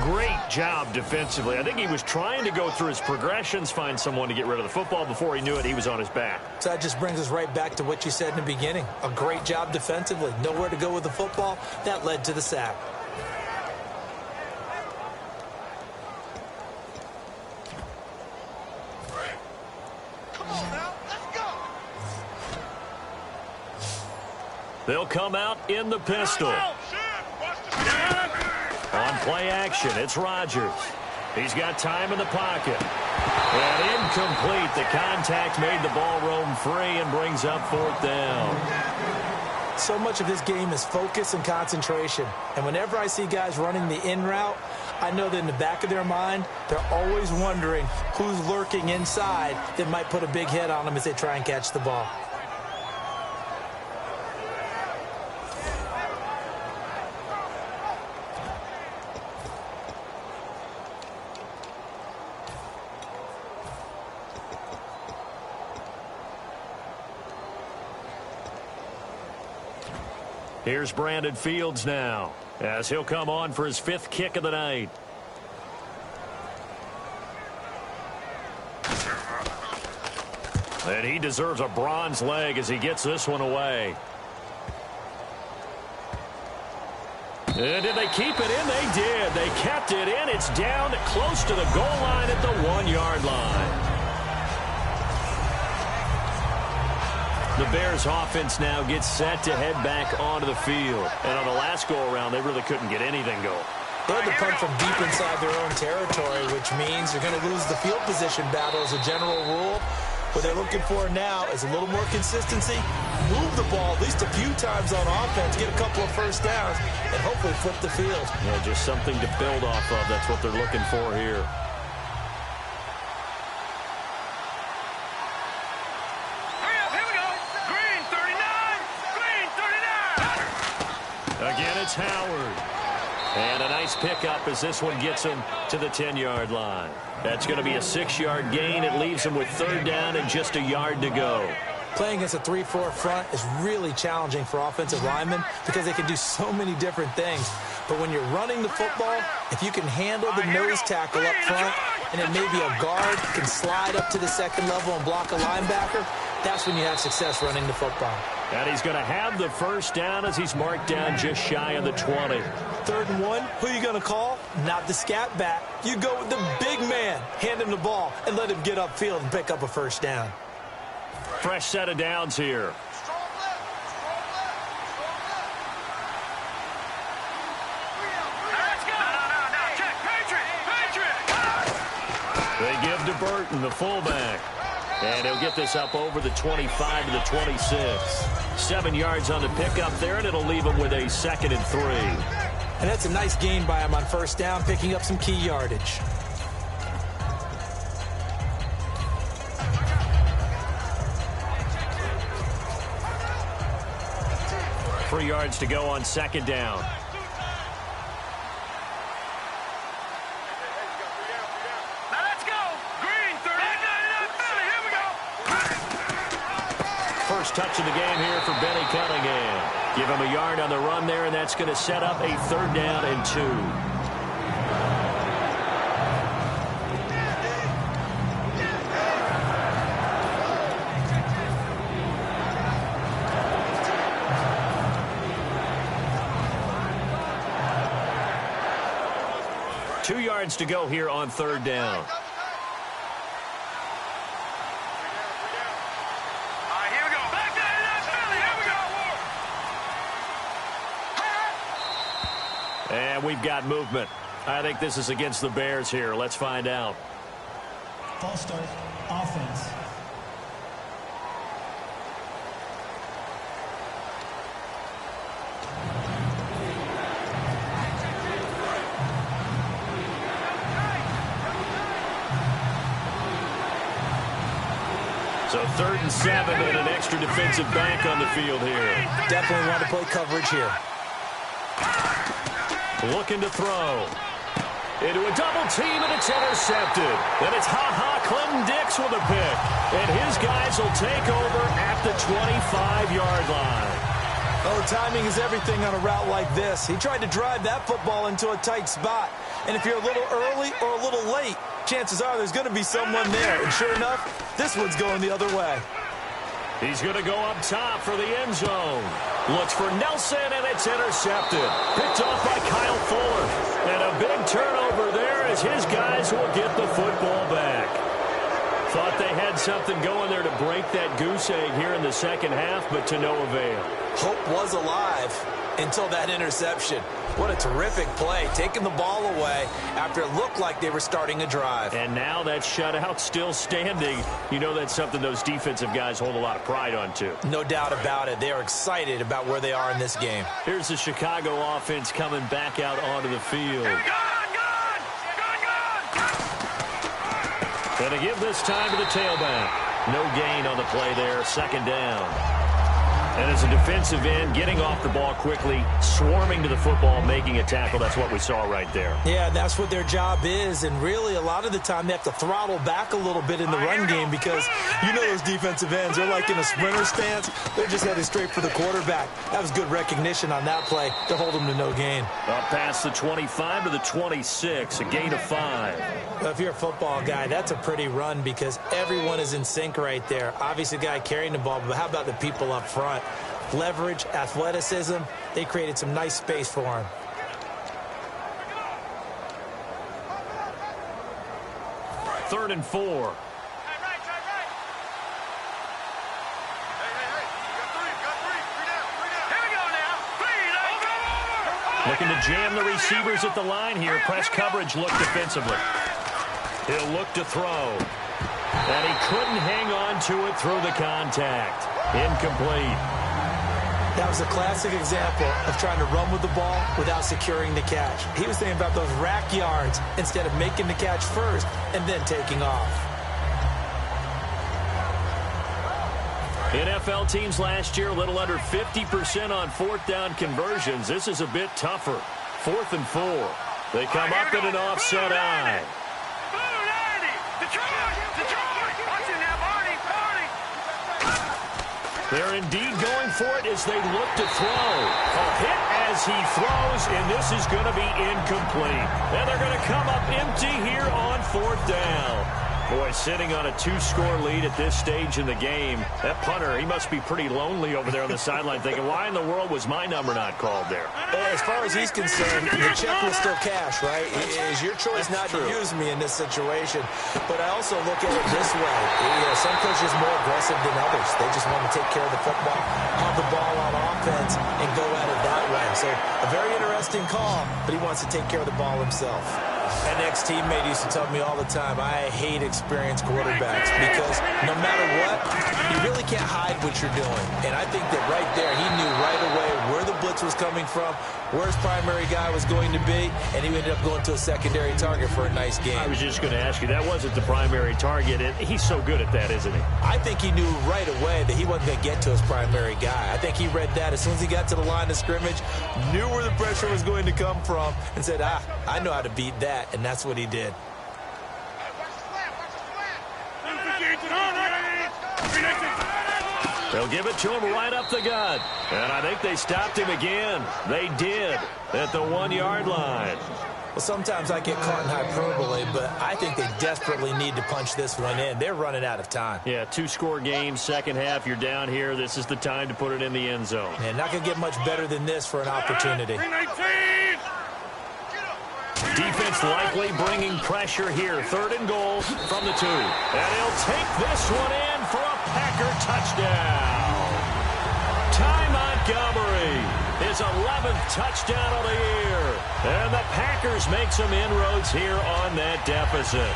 Great job defensively. I think he was trying to go through his progressions, find someone to get rid of the football. Before he knew it, he was on his back. So that just brings us right back to what you said in the beginning. A great job defensively. Nowhere to go with the football. That led to the sack. Come on now, let's go. They'll come out in the pistol. On play action, it's Rodgers. He's got time in the pocket. And incomplete. The contact made the ball roam free and brings up 4th down. So much of this game is focus and concentration. And whenever I see guys running the in route, I know that in the back of their mind, they're always wondering who's lurking inside that might put a big hit on them as they try and catch the ball. Here's Brandon Fields now, as he'll come on for his 5th kick of the night. And he deserves a bronze leg as he gets this one away. And did they keep it in? They did. They kept it in. It's down close to the goal line at the 1-yard line. The Bears offense now gets set to head back onto the field. And on the last go-around, they really couldn't get anything going. They had to punt from deep inside their own territory, which means they're going to lose the field position battle as a general rule. What they're looking for now is a little more consistency, move the ball at least a few times on offense, get a couple of first downs, and hopefully flip the field. Yeah, just something to build off of. That's what they're looking for here. Again, it's Howard. And a nice pickup as this one gets him to the 10-yard line. That's going to be a 6-yard gain. It leaves him with 3rd down and just a yard to go. Playing against a 3-4 front is really challenging for offensive linemen because they can do so many different things. But when you're running the football, if you can handle the nose tackle up front and then maybe a guard can slide up to the 2nd level and block a linebacker, that's when you have success running the football. And he's going to have the 1st down as he's marked down just shy of the 20. 3rd and 1, who are you going to call? Not the scat back. You go with the big man. Hand him the ball and let him get upfield and pick up a 1st down. Fresh set of downs here. They give to Burton, the fullback. And he'll get this up over the 25 to the 26. 7 yards on the pickup there, and it'll leave him with a 2nd and 3. And that's a nice gain by him on 1st down, picking up some key yardage. Three yards to go on 2nd down. First touch of the game here for Benny Cunningham. Give him a yard on the run there, and that's going to set up a 3rd down and 2. Two yards to go here on 3rd down. And we've got movement. I think this is against the Bears here. Let's find out. False start, offense. So 3rd and 7 and an extra defensive back on the field here. Definitely want to play coverage here. Looking to throw. Into a double team, and it's intercepted. Then it's Clinton Dix with a pick. And his guys will take over at the 25-yard line. Oh, timing is everything on a route like this. He tried to drive that football into a tight spot. And if you're a little early or a little late, chances are there's going to be someone there. And sure enough, this one's going the other way. He's going to go up top for the end zone. Looks for Nelson, and it's intercepted. Picked off by Kyle Fuller. And a big turnover there as his guys will get the football back. Thought they had something going there to break that goose egg here in the second half, but to no avail. Hope was alive until that interception. What a terrific play, taking the ball away after it looked like they were starting a drive. And now that shutout still standing. You know that's something those defensive guys hold a lot of pride on, too. No doubt about it. They are excited about where they are in this game. Here's the Chicago offense coming back out onto the field. And to give this time to the tailback. No gain on the play there, second down. And as a defensive end, getting off the ball quickly, swarming to the football, making a tackle, that's what we saw right there. Yeah, that's what their job is. And really, a lot of the time, they have to throttle back a little bit in the run game because you know those defensive ends, they're like in a sprinter stance. They're just headed straight for the quarterback. That was good recognition on that play to hold them to no gain. Up past the 25 to the 26, a gain of 5. Well, if you're a football guy, that's a pretty run because everyone is in sync right there. Obviously, the guy carrying the ball, but how about the people up front? Leverage, athleticism, they created some nice space for him. Third and 4. Looking to jam the receivers at the line here. Press coverage look defensively. He'll look to throw. And he couldn't hang on to it through the contact. Incomplete. That was a classic example of trying to run with the ball without securing the catch. He was thinking about those rack yards instead of making the catch first and then taking off. NFL teams last year a little under 50% on fourth down conversions. This is a bit tougher. 4th and 4. They come up in an offset eye. They're indeed going for it as they look to throw. A hit as he throws, and this is going to be incomplete. And they're going to come up empty here on 4th down. Boy, sitting on a 2-score lead at this stage in the game. That punter, he must be pretty lonely over there on the sideline thinking, why in the world was my number not called there? As far as he's concerned, the check was still cash, right? It is your choice not to use me in this situation. But I also look at it this way. Some coaches are more aggressive than others. They just want to take care of the football, have the ball on offense, and go at it that way. So a very interesting call, but he wants to take care of the ball himself. An ex-teammate used to tell me all the time, I hate experienced quarterbacks because no matter what, you really can't hide what you're doing. And I think that right there, he knew right away where the blitz was coming from, where his primary guy was going to be, and he ended up going to a secondary target for a nice game. I was just going to ask you, that wasn't the primary target, and he's so good at that, isn't he? I think he knew right away that he wasn't going to get to his primary guy. I think he read that as soon as he got to the line of scrimmage, knew where the pressure was going to come from, and said, I know how to beat that, and that's what he did. They'll give it to him right up the gut. And I think they stopped him again. They did at the 1-yard line. Well, sometimes I get caught in hyperbole, but I think they desperately need to punch this one in. They're running out of time. Yeah, 2-score game, second half. You're down here. This is the time to put it in the end zone. And not going to get much better than this for an opportunity. Defense likely bringing pressure here. 3rd and goal from the 2. And he'll take this one in for a Packer touchdown. Ty Montgomery, his 11th touchdown of the year. And the Packers make some inroads here on that deficit.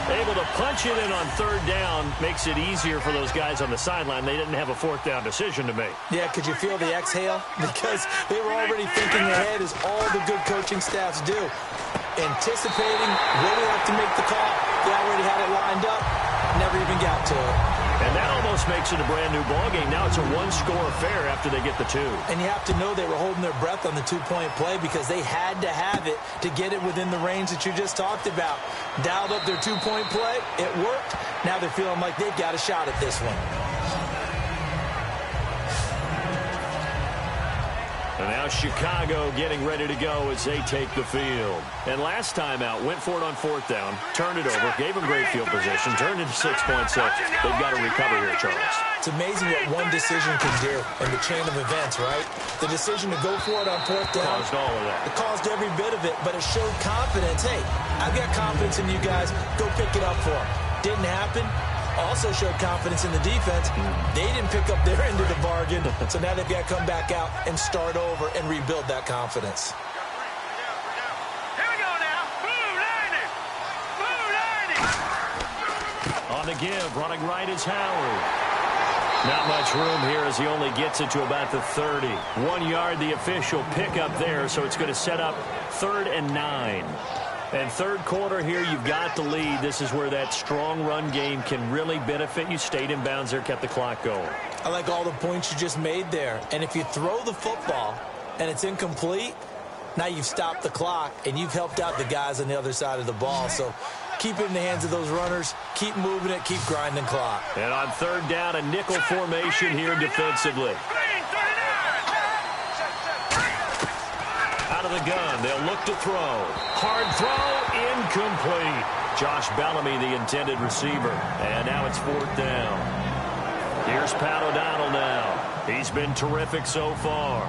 Able to punch it in on 3rd down makes it easier for those guys on the sideline. They didn't have a 4th down decision to make. Yeah, could you feel the exhale? Because they were already thinking ahead as all the good coaching staffs do. Anticipating, will we have to make the call? They already had it lined up, never even got to it. And that almost makes it a brand-new ballgame. Now it's a 1-score affair after they get the 2. And you have to know they were holding their breath on the 2-point play because they had to have it to get it within the range that you just talked about. Dialed up their 2-point play. It worked. Now they're feeling like they've got a shot at this one. And now Chicago getting ready to go as they take the field. And last time out, went for it on 4th down, turned it over, gave them great field position, turned into 6 points, so they've got to recover here, Charles. It's amazing what one decision can do in the chain of events, right? The decision to go for it on 4th down. Caused all of that. It caused every bit of it, but it showed confidence. Hey, I've got confidence in you guys. Go pick it up for them. Didn't happen. Also showed confidence in the defense. They didn't pick up their end of the bargain, so now they've got to come back out and start over and rebuild that confidence. Here we go now. Blue 90. On the give, running right is Howard. Not much room here as he only gets it to about the 30. 1 yard, the official pickup there, so it's going to set up 3rd and 9. And third quarter here, you've got the lead. This is where that strong run game can really benefit you. Stayed in bounds there, kept the clock going. I like all the points you just made there. And if you throw the football and it's incomplete, now you've stopped the clock and you've helped out the guys on the other side of the ball. So keep it in the hands of those runners. Keep moving it. Keep grinding clock. And on 3rd down, a nickel formation here defensively. Out of the gun, they'll look to throw. Hard throw, incomplete. Josh Bellamy, the intended receiver. And now it's 4th down. Here's Pat O'Donnell now. He's been terrific so far.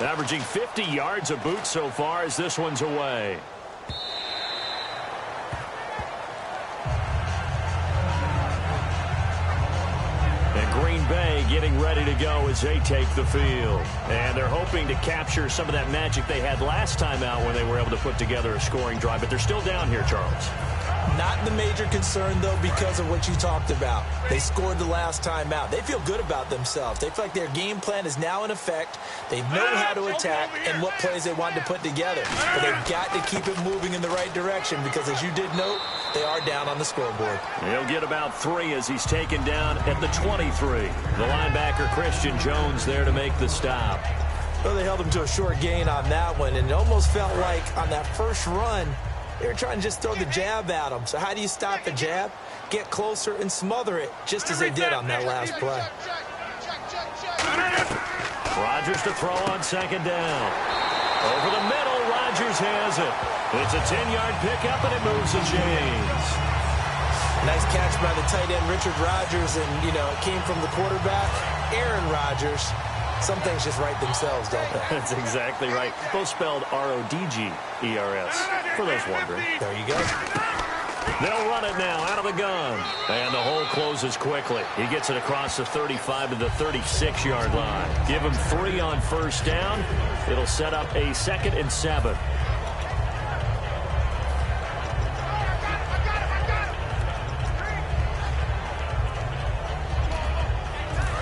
Averaging 50 yards a boot so far as this one's away. Green Bay getting ready to go as they take the field. And they're hoping to capture some of that magic they had last time out when they were able to put together a scoring drive. But they're still down here, Charles. Not the major concern, though, because of what you talked about. They scored the last time out. They feel good about themselves. They feel like their game plan is now in effect. They know how to attack and what plays they want to put together. But they've got to keep it moving in the right direction because, as you did note, they are down on the scoreboard. He'll get about 3 as he's taken down at the 23. The linebacker, Christian Jones, there to make the stop. Well, they held him to a short gain on that one, and it almost felt like on that first run, they were trying to just throw the jab at him. So how do you stop a jab? Get closer and smother it, just as they did on that last play. Rodgers to throw on 2nd down. Over the middle, Rodgers has it. It's a 10-yard pickup, and it moves the chains. Nice catch by the tight end, Richard Rodgers, and, you know, it came from the quarterback, Aaron Rodgers. Some things just write themselves, don't they? That's exactly right. Both spelled R-O-D-G-E-R-S, for those wondering. There you go. They'll run it now out of the gun. And the hole closes quickly. He gets it across the 35 to the 36-yard line. Give him 3 on 1st down. It'll set up a 2nd and 7.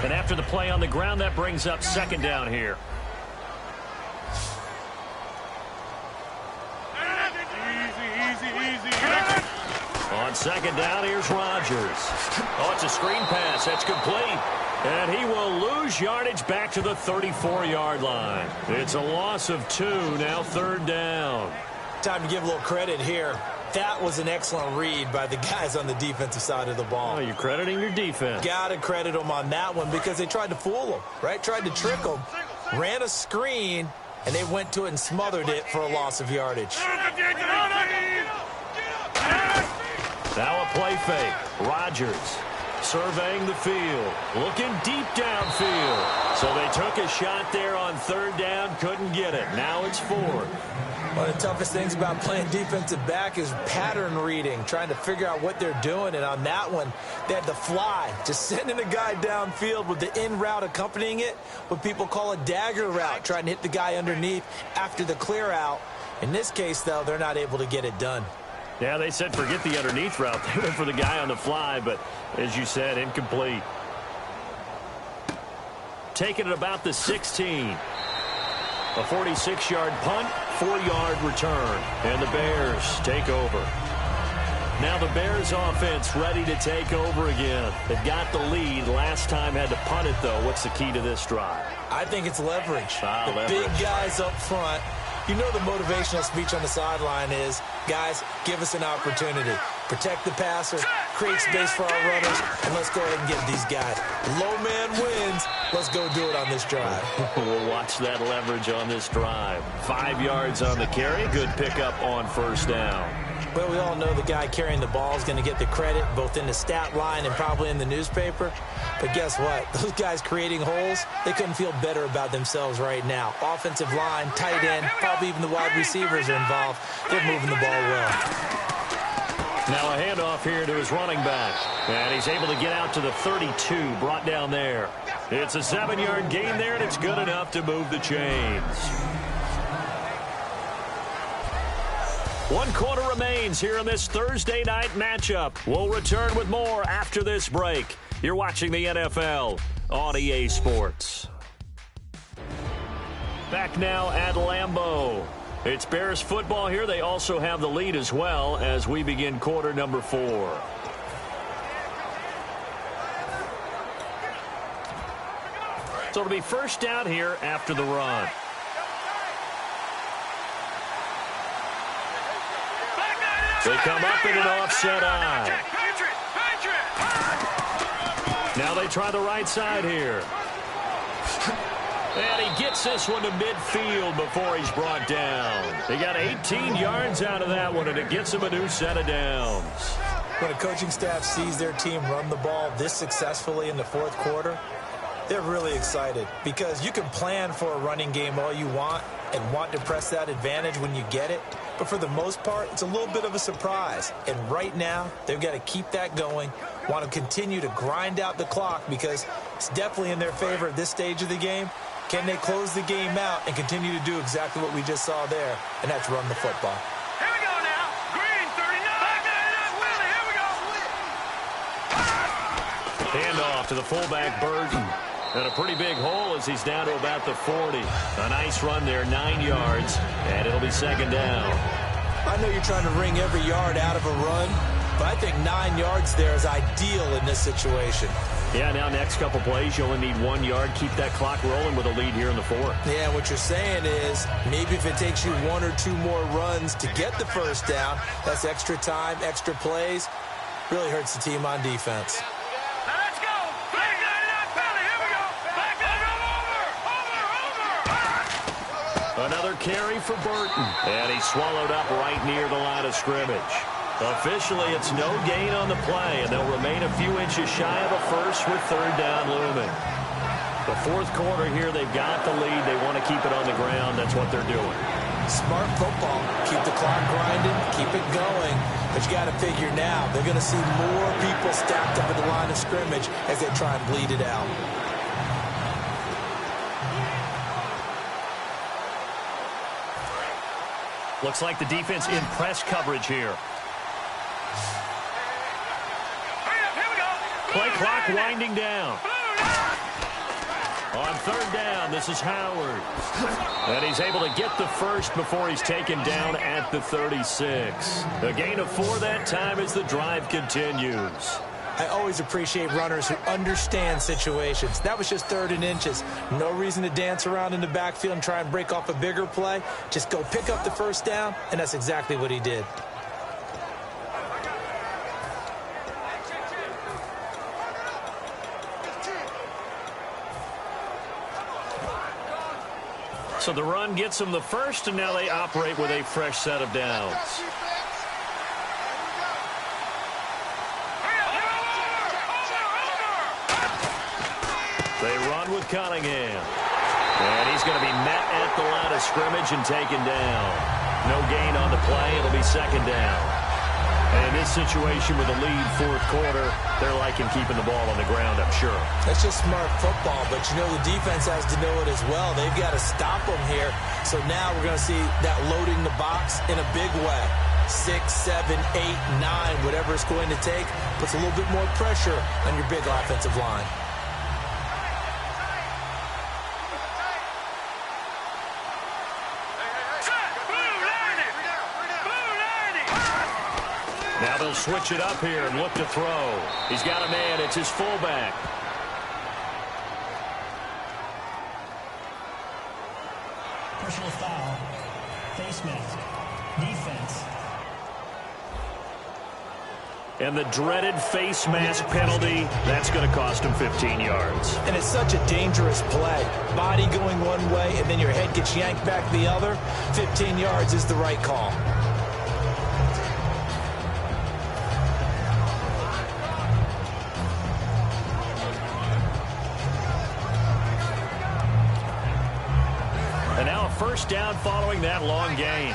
And after the play on the ground, that brings up 2nd down here. On 2nd down, here's Rodgers. Oh, it's a screen pass. That's complete. And he will lose yardage back to the 34-yard line. It's a loss of 2, now 3rd down. Time to give a little credit here. That was an excellent read by the guys on the defensive side of the ball. Oh, you're crediting your defense. Got to credit them on that one because they tried to fool them, right? Tried to trick them. Ran a screen, and they went to it and smothered it for a loss of yardage. Now a play fake. Rodgers surveying the field. Looking deep downfield. So they took a shot there on 3rd down. Couldn't get it. Now it's 4th. One of the toughest things about playing defensive back is pattern reading, trying to figure out what they're doing. And on that one, they had to fly, just sending a guy downfield with the in route accompanying it, what people call a dagger route, trying to hit the guy underneath after the clear out. In this case, though, they're not able to get it done. Yeah, they said forget the underneath route. They went for the guy on the fly, but as you said, incomplete. Taking it about the 16. A 46-yard punt, 4-yard return, and the Bears take over. Now the Bears offense ready to take over again. They've got the lead. Last time had to punt it, though. What's the key to this drive? I think it's leverage. Leverage. Big guys up front You know the motivational speech on the sideline is, guys, give us an opportunity. Protect the passer, create space for our runners, and let's go ahead and get these guys. Low man wins. Let's go do it on this drive. We'll watch that leverage on this drive. 5 yards on the carry. Good pickup on first down. Well, we all know the guy carrying the ball is going to get the credit, both in the stat line and probably in the newspaper. But guess what? Those guys creating holes, they couldn't feel better about themselves right now. Offensive line, tight end, probably even the wide receivers are involved. They're moving the ball well. Now a handoff here to his running back. And he's able to get out to the 32, brought down there. It's a 7-yard gain there, and it's good enough to move the chains. 1 quarter remains here in this Thursday night matchup. We'll return with more after this break. You're watching the NFL on EA Sports. Back now at Lambeau. It's Bears football here. They also have the lead as well as we begin quarter number 4. So it'll be first down here after the run. They come up in an offset eye. Now they try the right side here. And he gets this one to midfield before he's brought down. He got 18 yards out of that one, and it gets him a new set of downs. When a coaching staff sees their team run the ball this successfully in the fourth quarter, they're really excited because you can plan for a running game all you want and want to press that advantage when you get it. But for the most part, it's a little bit of a surprise. And right now, they've got to keep that going, want to continue to grind out the clock because it's definitely in their favor at this stage of the game. Can they close the game out and continue to do exactly what we just saw there, and that's run the football? Here we go now. Green, 39. Willie, here we go. Handoff to the fullback, Burton. And a pretty big hole as he's down to about the 40. A nice run there, 9 yards, and it'll be second down. I know you're trying to wring every yard out of a run, but I think 9 yards there is ideal in this situation. Yeah, now next couple plays, you only need 1 yard. Keep that clock rolling with a lead here in the fourth. Yeah, what you're saying is maybe if it takes you 1 or 2 more runs to get the first down, that's extra time, extra plays, really hurts the team on defense. Now let's go. Flag 99 penalty. Here we go. Flag 99 over. Another carry for Burton. And he's swallowed up right near the line of scrimmage. Officially, it's no gain on the play, and they'll remain a few inches shy of a first with third down looming. The fourth quarter here, they've got the lead. They want to keep it on the ground. That's what they're doing. Smart football. Keep the clock grinding, keep it going. But you got to figure now, they're going to see more people stacked up at the line of scrimmage as they try and bleed it out. Looks like the defense in press coverage here. Play clock winding down. On third down, this is Howard. And he's able to get the first before he's taken down at the 36. A gain of 4 that time as the drive continues. I always appreciate runners who understand situations. That was just 3rd and inches. No reason to dance around in the backfield and try and break off a bigger play. Just go pick up the first down, and that's exactly what he did. So the run gets them the first, and now they operate with a fresh set of downs. They run with Cunningham. And he's going to be met at the line of scrimmage and taken down. No gain on the play. It'll be second down. And in this situation with the lead fourth quarter, they're liking keeping the ball on the ground, I'm sure. That's just smart football, but you know the defense has to know it as well. They've got to stop them here. So now we're going to see that loading the box in a big way. 6, 7, 8, 9, whatever it's going to take, puts a little bit more pressure on your big offensive line. Now they'll switch it up here and look to throw. He's got a man. It's his fullback. Personal foul. Face mask. Defense. And the dreaded face mask penalty, that's going to cost him 15 yards. And it's such a dangerous play. Body going one way, and then your head gets yanked back the other. 15 yards is the right call. And now a first down following that long gain.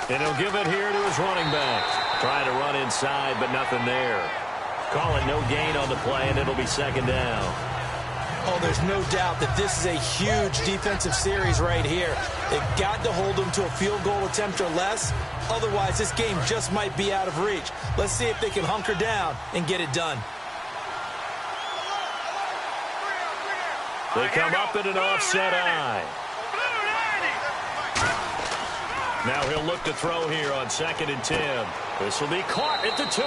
And he'll give it here to his running back. Trying to run inside, but nothing there. Call it no gain on the play, and it'll be second down. Oh, there's no doubt that this is a huge defensive series right here. They've got to hold them to a field goal attempt or less. Otherwise, this game just might be out of reach. Let's see if they can hunker down and get it done. They come up in an offset eye. Now he'll look to throw here on 2nd and 10. This will be caught at the 2.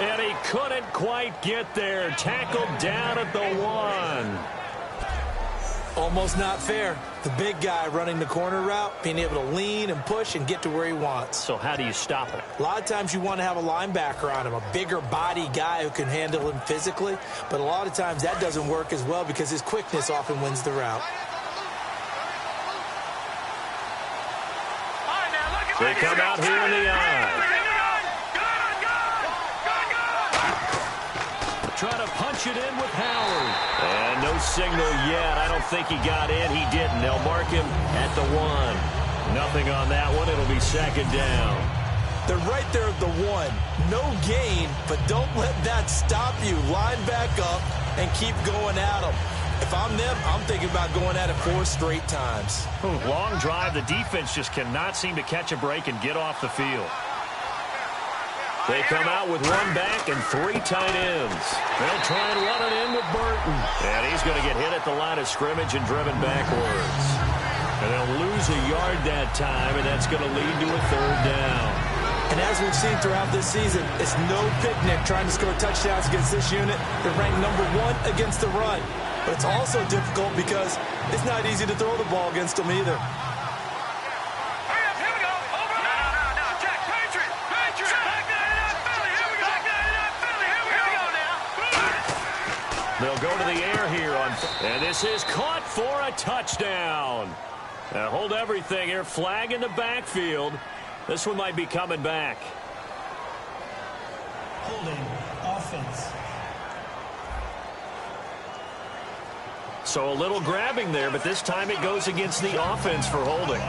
And he couldn't quite get there. Tackled down at the 1. Almost not fair. The big guy running the corner route, being able to lean and push and get to where he wants. So how do you stop it? A lot of times you want to have a linebacker on him, a bigger body guy who can handle him physically. But a lot of times that doesn't work as well because his quickness often wins the route. They come out here in the eye. Trying to punch it in with Howard. And no signal yet. I don't think he got in. He didn't. They'll mark him at the 1. Nothing on that one. It'll be second down. They're right there at the 1. No gain, but don't let that stop you. Line back up and keep going at them. If I'm them, I'm thinking about going at it 4 straight times. Long drive. The defense just cannot seem to catch a break and get off the field. They come out with 1 back and 3 tight ends. They'll try and run it in with Burton. And he's going to get hit at the line of scrimmage and driven backwards. And they'll lose a yard that time, and that's going to lead to a 3rd down. And as we've seen throughout this season, it's no picnic trying to score touchdowns against this unit. They're ranked number 1 against the run. But it's also difficult because it's not easy to throw the ball against them either. They'll go to the air here and this is caught for a touchdown. Now hold everything here. Flag in the backfield. This one might be coming back. Holding. Offense. So a little grabbing there, but this time it goes against the offense for holding.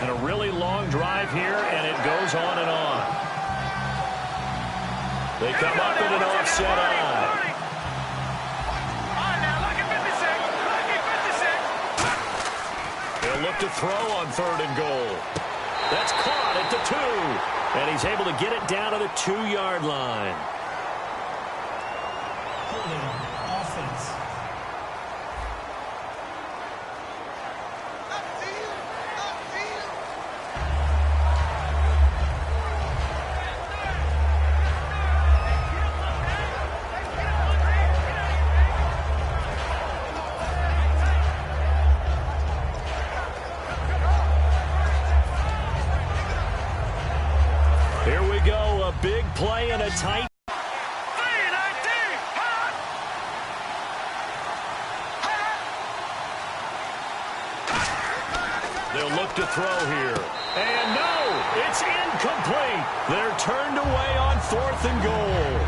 And a really long drive here, and it goes on and on. They come up in an offset eye. They'll look to throw on 3rd and goal. That's caught at the 2. And he's able to get it down to the 2-yard line. Offense. Here we go, a big play and a tight. They'll look to throw here. And no, it's incomplete. They're turned away on 4th and goal.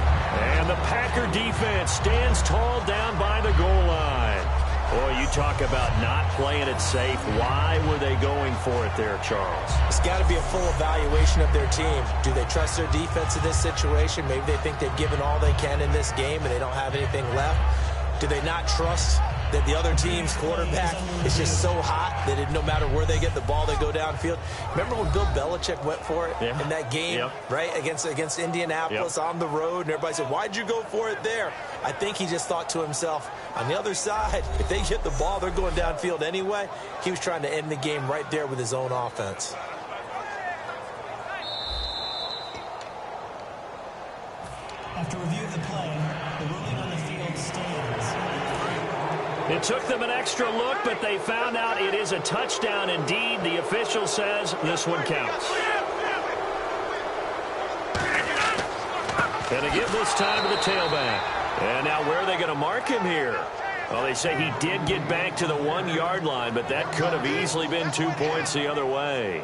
And the Packer defense stands tall down by the goal line. Boy, you talk about not playing it safe. Why were they going for it there, Charles? It's got to be a full evaluation of their team. Do they trust their defense in this situation? Maybe they think they've given all they can in this game and they don't have anything left. Do they not trust that the other team's quarterback is just so hot that no matter where they get the ball, they go downfield? Remember when Bill Belichick went for it in that game, right, against Indianapolis on the road, and everybody said, why'd you go for it there? I think he just thought to himself, on the other side, if they get the ball, they're going downfield anyway. He was trying to end the game right there with his own offense. After review of the play, the ruling on the field stands. It took them an extra look, but they found out it is a touchdown indeed. The official says this one counts. And they give this time to the tailback. And now where are they going to mark him here? Well, they say he did get back to the 1-yard line, but that could have easily been 2 points the other way.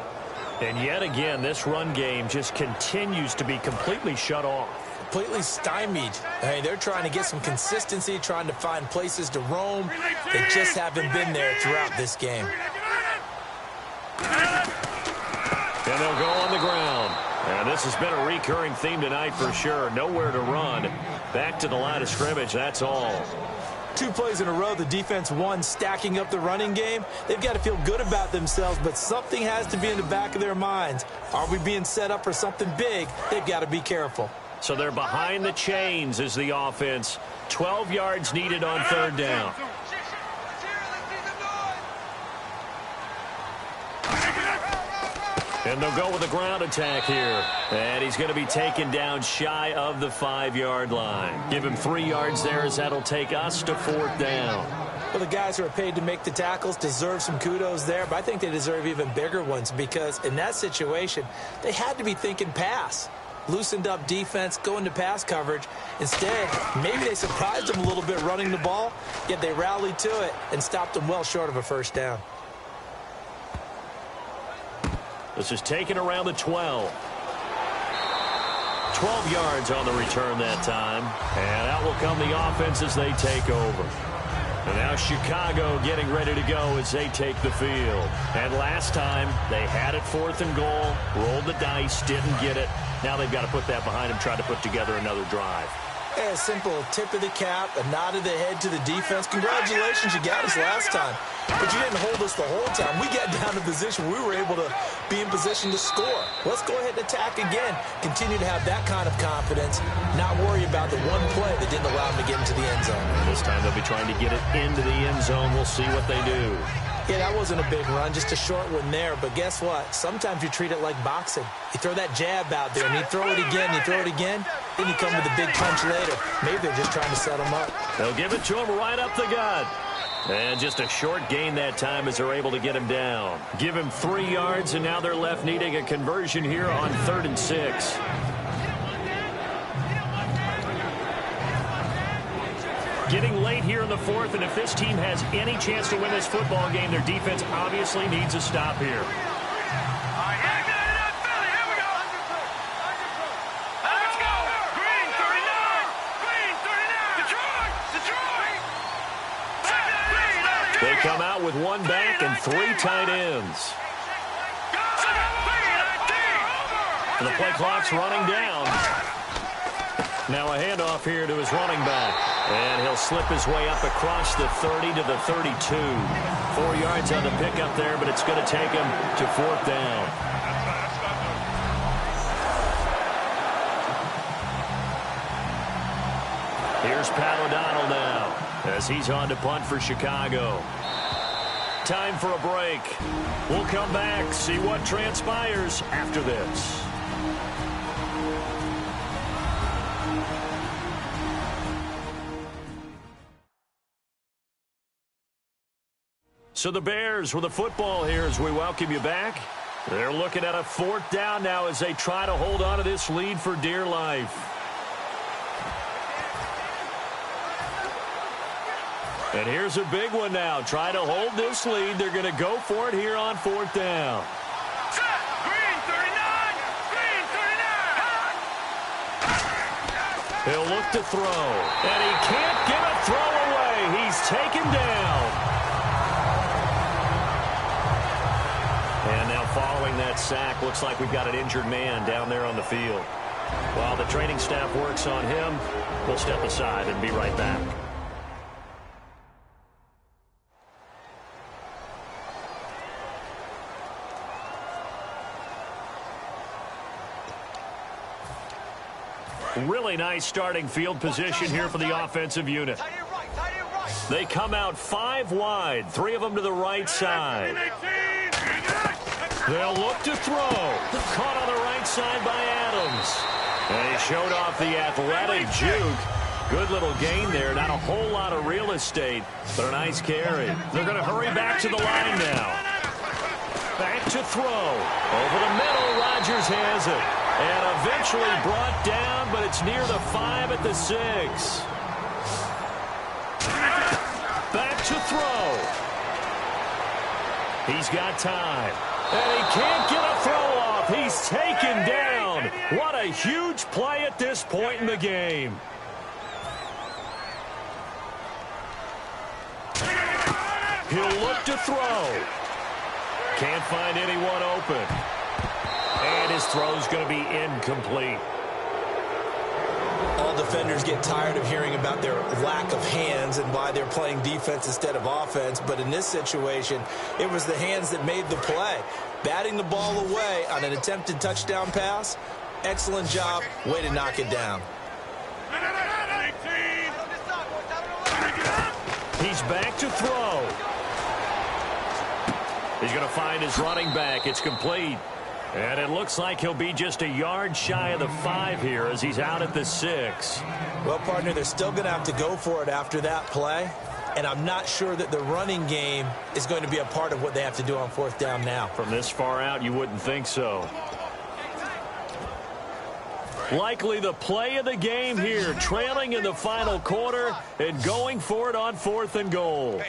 And yet again, this run game just continues to be completely shut off. Completely stymied. I mean, they're trying to get some consistency, trying to find places to roam. They just haven't been there throughout this game. And they'll go on the ground. And this has been a recurring theme tonight for sure. Nowhere to run. Back to the line of scrimmage, that's all. 2 plays in a row, the defense won, stacking up the running game. They've got to feel good about themselves, but something has to be in the back of their minds. Are we being set up for something big? They've got to be careful. So they're behind the chains as the offense. 12 yards needed on 3rd down. And they'll go with a ground attack here. And he's going to be taken down shy of the 5-yard line. Give him 3 yards there as that'll take us to 4th down. Well, the guys who are paid to make the tackles deserve some kudos there, but I think they deserve even bigger ones because in that situation, they had to be thinking pass. Loosened up defense, going to pass coverage. Instead, maybe they surprised them a little bit running the ball, yet they rallied to it and stopped them well short of a 1st down. This is taken around the 12. 12 yards on the return that time. And out will come the offense as they take over. And now Chicago getting ready to go as they take the field. And last time, they had it 4th and goal, rolled the dice, didn't get it. Now they've got to put that behind them, try to put together another drive. A simple tip of the cap, a nod of the head to the defense. Congratulations, you got us last time. But you didn't hold us the whole time. We got down to position. We were able to be in position to score. Let's go ahead and attack again. Continue to have that kind of confidence. Not worry about the one play that didn't allow them to get into the end zone. This time they'll be trying to get it into the end zone. We'll see what they do. Yeah, that wasn't a big run, just a short one there. But guess what? Sometimes you treat it like boxing. You throw that jab out there, and you throw it again, you throw it again, then you come with a big punch later. Maybe they're just trying to set them up. They'll give it to him right up the gut. And just a short gain that time as they're able to get him down. Give him 3 yards, and now they're left needing a conversion here on 3rd and 6. Getting late here in the 4th, and if this team has any chance to win this football game, their defense obviously needs a stop here. They come out with 1 back and 3 tight ends. And the play clock's running down. Now a handoff here to his running back. And he'll slip his way up across the 30 to the 32. 4 yards on the pickup there, but it's going to take him to 4th down. Here's Pat O'Donnell now as he's on to punt for Chicago. Time for a break. We'll come back, see what transpires after this. So the Bears with the football here as we welcome you back. They're looking at a 4th down now as they try to hold on to this lead for dear life. And here's a big one now. Try to hold this lead. They're going to go for it here on 4th down. Green 39! Green 39! He'll look to throw. And he can't get a throw away. He's taken down. And now following that sack, looks like we've got an injured man down there on the field. While the training staff works on him, we'll step aside and be right back. Really nice starting field position here for the offensive unit. They come out 5 wide, 3 of them to the right side. They'll look to throw. Caught on the right side by Adams. And he showed off the athletic juke. Good little gain there. Not a whole lot of real estate, but a nice carry. They're going to hurry back to the line now. Back to throw. Over the middle, Rodgers has it. And eventually brought down, but it's near the 5 at the 6. Back to throw. He's got time. And he can't get a throw off. He's taken down. What a huge play at this point in the game. He'll look to throw. Can't find anyone open. And his throw's going to be incomplete. All defenders get tired of hearing about their lack of hands and why they're playing defense instead of offense. But in this situation, it was the hands that made the play. Batting the ball away on an attempted touchdown pass. Excellent job. Way to knock it down. He's back to throw. He's going to find his running back. It's complete. And it looks like he'll be just a yard shy of the 5 here as he's out at the 6. Well, partner, they're still going to have to go for it after that play. And I'm not sure that the running game is going to be a part of what they have to do on 4th down now. From this far out, you wouldn't think so. Likely the play of the game here, trailing in the final quarter and going for it on 4th and goal.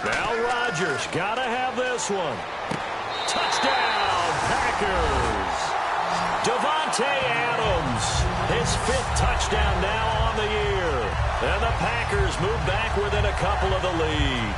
Now Rodgers got to have this one. Touchdown, Packers. Devontae Adams, his 5th touchdown now on the year. And the Packers move back within a couple of the lead.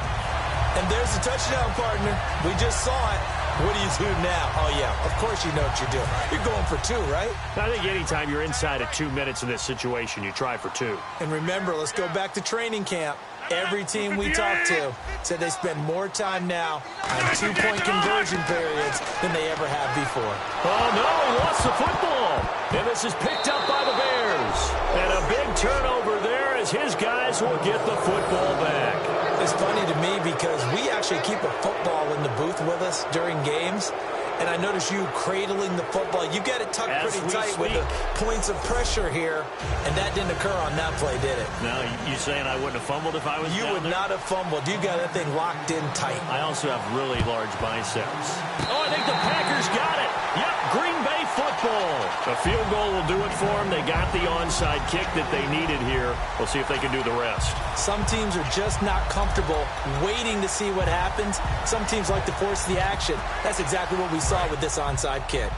And there's the touchdown, partner. We just saw it. What do you do now? Oh, yeah, of course you know what you're doing. You're going for 2, right? I think anytime you're inside of 2 minutes in this situation, you try for 2. And remember, let's go back to training camp. Every team we talked to said they spend more time now on 2-point conversion periods than they ever have before. Oh, no, lost the football. And this is picked up by the Bears. And a big turnover there as his guys will get the football back. It's funny to me because we actually keep a football in the booth with us during games. And I notice you cradling the football. You got it tucked pretty tight with the points of pressure here. And that didn't occur on that play, did it? Now, you saying I wouldn't have fumbled if I was You would not have fumbled. You got that thing locked in tight. I also have really large biceps. Oh, I think the Packers got it. Yep, Green Bay football. A field goal will do it for them. They got the onside kick that they needed here. We'll see if they can do the rest. Some teams are just not comfortable waiting to see what happens. Some teams like to force the action. That's exactly what we saw with this onside kick.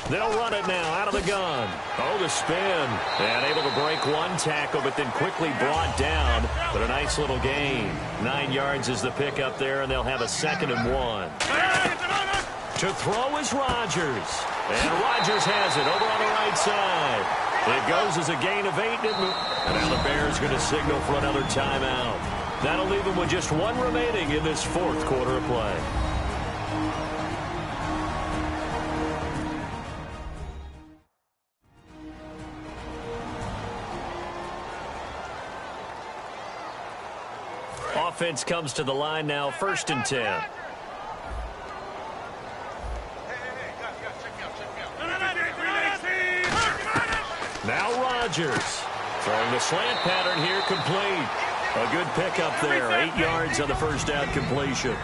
They'll run it now out of the gun. Oh, the spin. And able to break one tackle, but then quickly brought down. But a nice little gain. 9 yards is the pickup there, and they'll have a 2nd and 1. To throw is Rodgers. And Rodgers has it over on the right side. It goes as a gain of 8. And now the Bears going to signal for another timeout. That'll leave them with just 1 remaining in this 4th quarter of play. Offense comes to the line now, 1st and 10. Now Rodgers throwing the slant pattern here, complete. A good pickup there, 8 yards on the 1st down completion.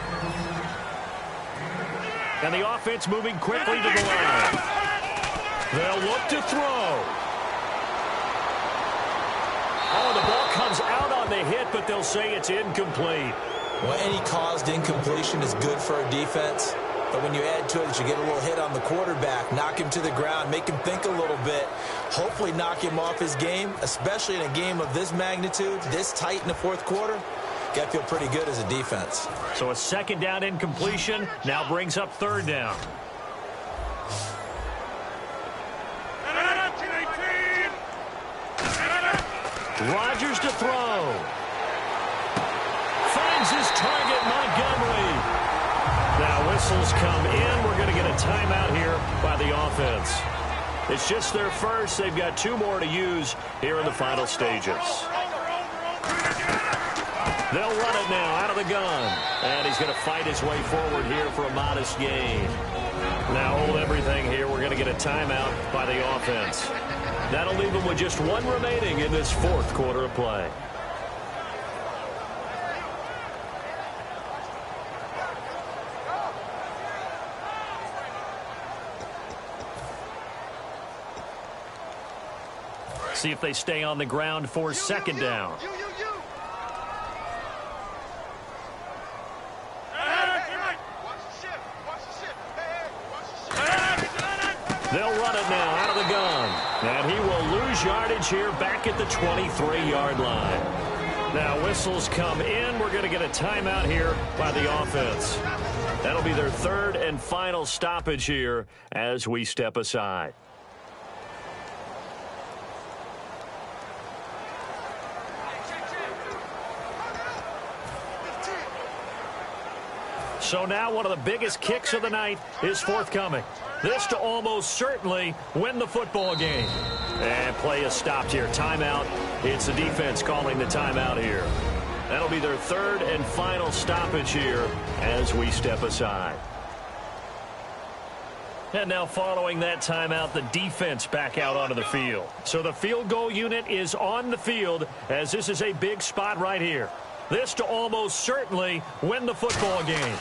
And the offense moving quickly to the line. They'll look to throw. Oh, the ball comes out on the hit, but they'll say it's incomplete. Well, any caused incompletion is good for a defense. But when you add to it that you get a little hit on the quarterback, knock him to the ground, make him think a little bit, hopefully knock him off his game, especially in a game of this magnitude, this tight in the 4th quarter, got to feel pretty good as a defense. So a 2nd down incompletion now brings up 3rd down. Rodgers to throw. Finds his target, Montgomery. Now whistles come in. We're going to get a timeout here by the offense. It's just their first. They've got 2 more to use here in the final stages. They'll run it now out of the gun. And he's going to fight his way forward here for a modest gain. Now hold everything here. We're going to get a timeout by the offense. That'll leave them with just 1 remaining in this 4th quarter of play. See if they stay on the ground for 2nd down. They'll run it now out of the gun. And he will lose yardage here back at the 23-yard line. Now whistles come in. We're going to get a timeout here by the offense. That'll be their 3rd and final stoppage here as we step aside. So now one of the biggest kicks of the night is forthcoming. This to almost certainly win the football game. And play is stopped here. Timeout. It's the defense calling the timeout here. That'll be their 3rd and final stoppage here as we step aside. And now following that timeout, the defense back out onto the field. So the field goal unit is on the field as this is a big spot right here. This to almost certainly win the football game.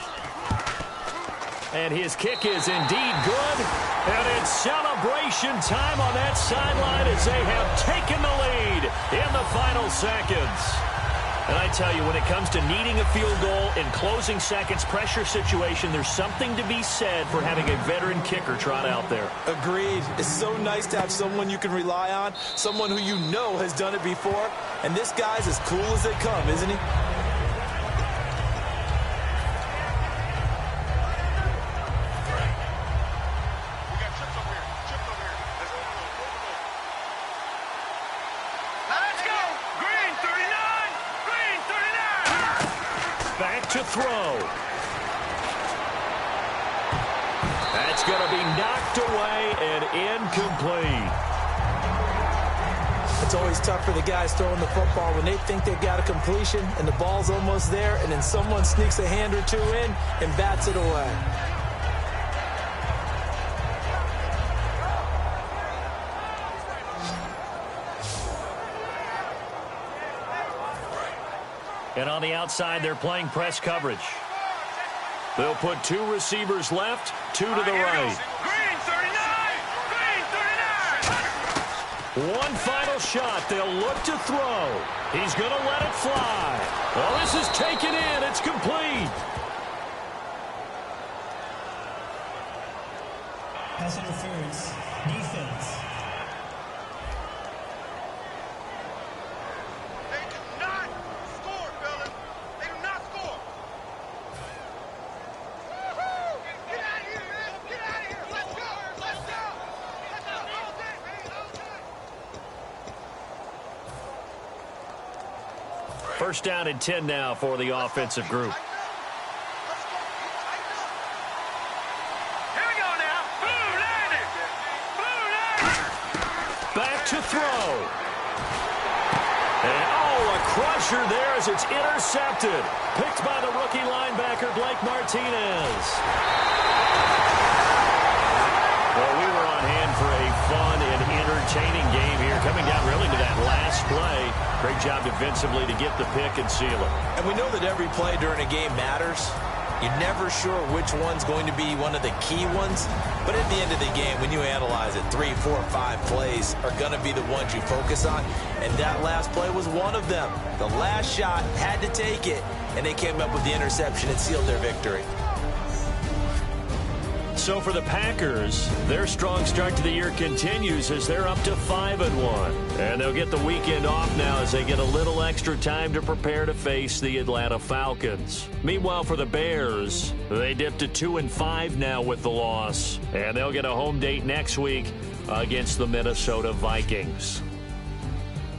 And his kick is indeed good. And it's celebration time on that sideline as they have taken the lead in the final seconds. And I tell you, when it comes to needing a field goal in closing seconds, pressure situation, there's something to be said for having a veteran kicker trot out there. Agreed. It's so nice to have someone you can rely on, someone who you know has done it before. And this guy's as cool as they come, isn't he? To throw. That's going to be knocked away and incomplete. It's always tough for the guys throwing the football when they think they've got a completion and the ball's almost there, and then someone sneaks a hand or 2 in and bats it away. And on the outside, they're playing press coverage. They'll put 2 receivers left, 2 to the right. Green 39! Green 39! One final shot. They'll look to throw. He's going to let it fly. Well, this is taken in. It's complete. Pass interference. Defense. First down and 10 now for the offensive group. Here we go now. Blue landed. Blue landed. Back to throw. And a crusher there as it's intercepted. Picked by the rookie linebacker, Blake Martinez. Well, we were on hand for a fun and entertaining game here, coming down really to that last play. Great job defensively to get the pick and seal it. And we know that every play during a game matters. You're never sure which one's going to be one of the key ones. But at the end of the game, when you analyze it, 3, 4, 5 plays are going to be the ones you focus on. And that last play was one of them. The last shot had to take it, and they came up with the interception and sealed their victory. So for the Packers, their strong start to the year continues as they're up to 5-1. And they'll get the weekend off now as they get a little extra time to prepare to face the Atlanta Falcons. Meanwhile, for the Bears, they dipped to 2-5 now with the loss. And they'll get a home date next week against the Minnesota Vikings.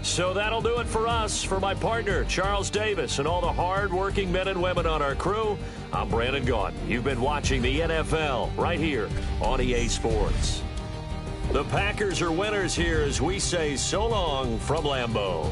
So that'll do it for us. For my partner, Charles Davis, and all the hard-working men and women on our crew, I'm Brandon Gaudin. You've been watching the NFL right here on EA Sports. The Packers are winners here as we say so long from Lambeau.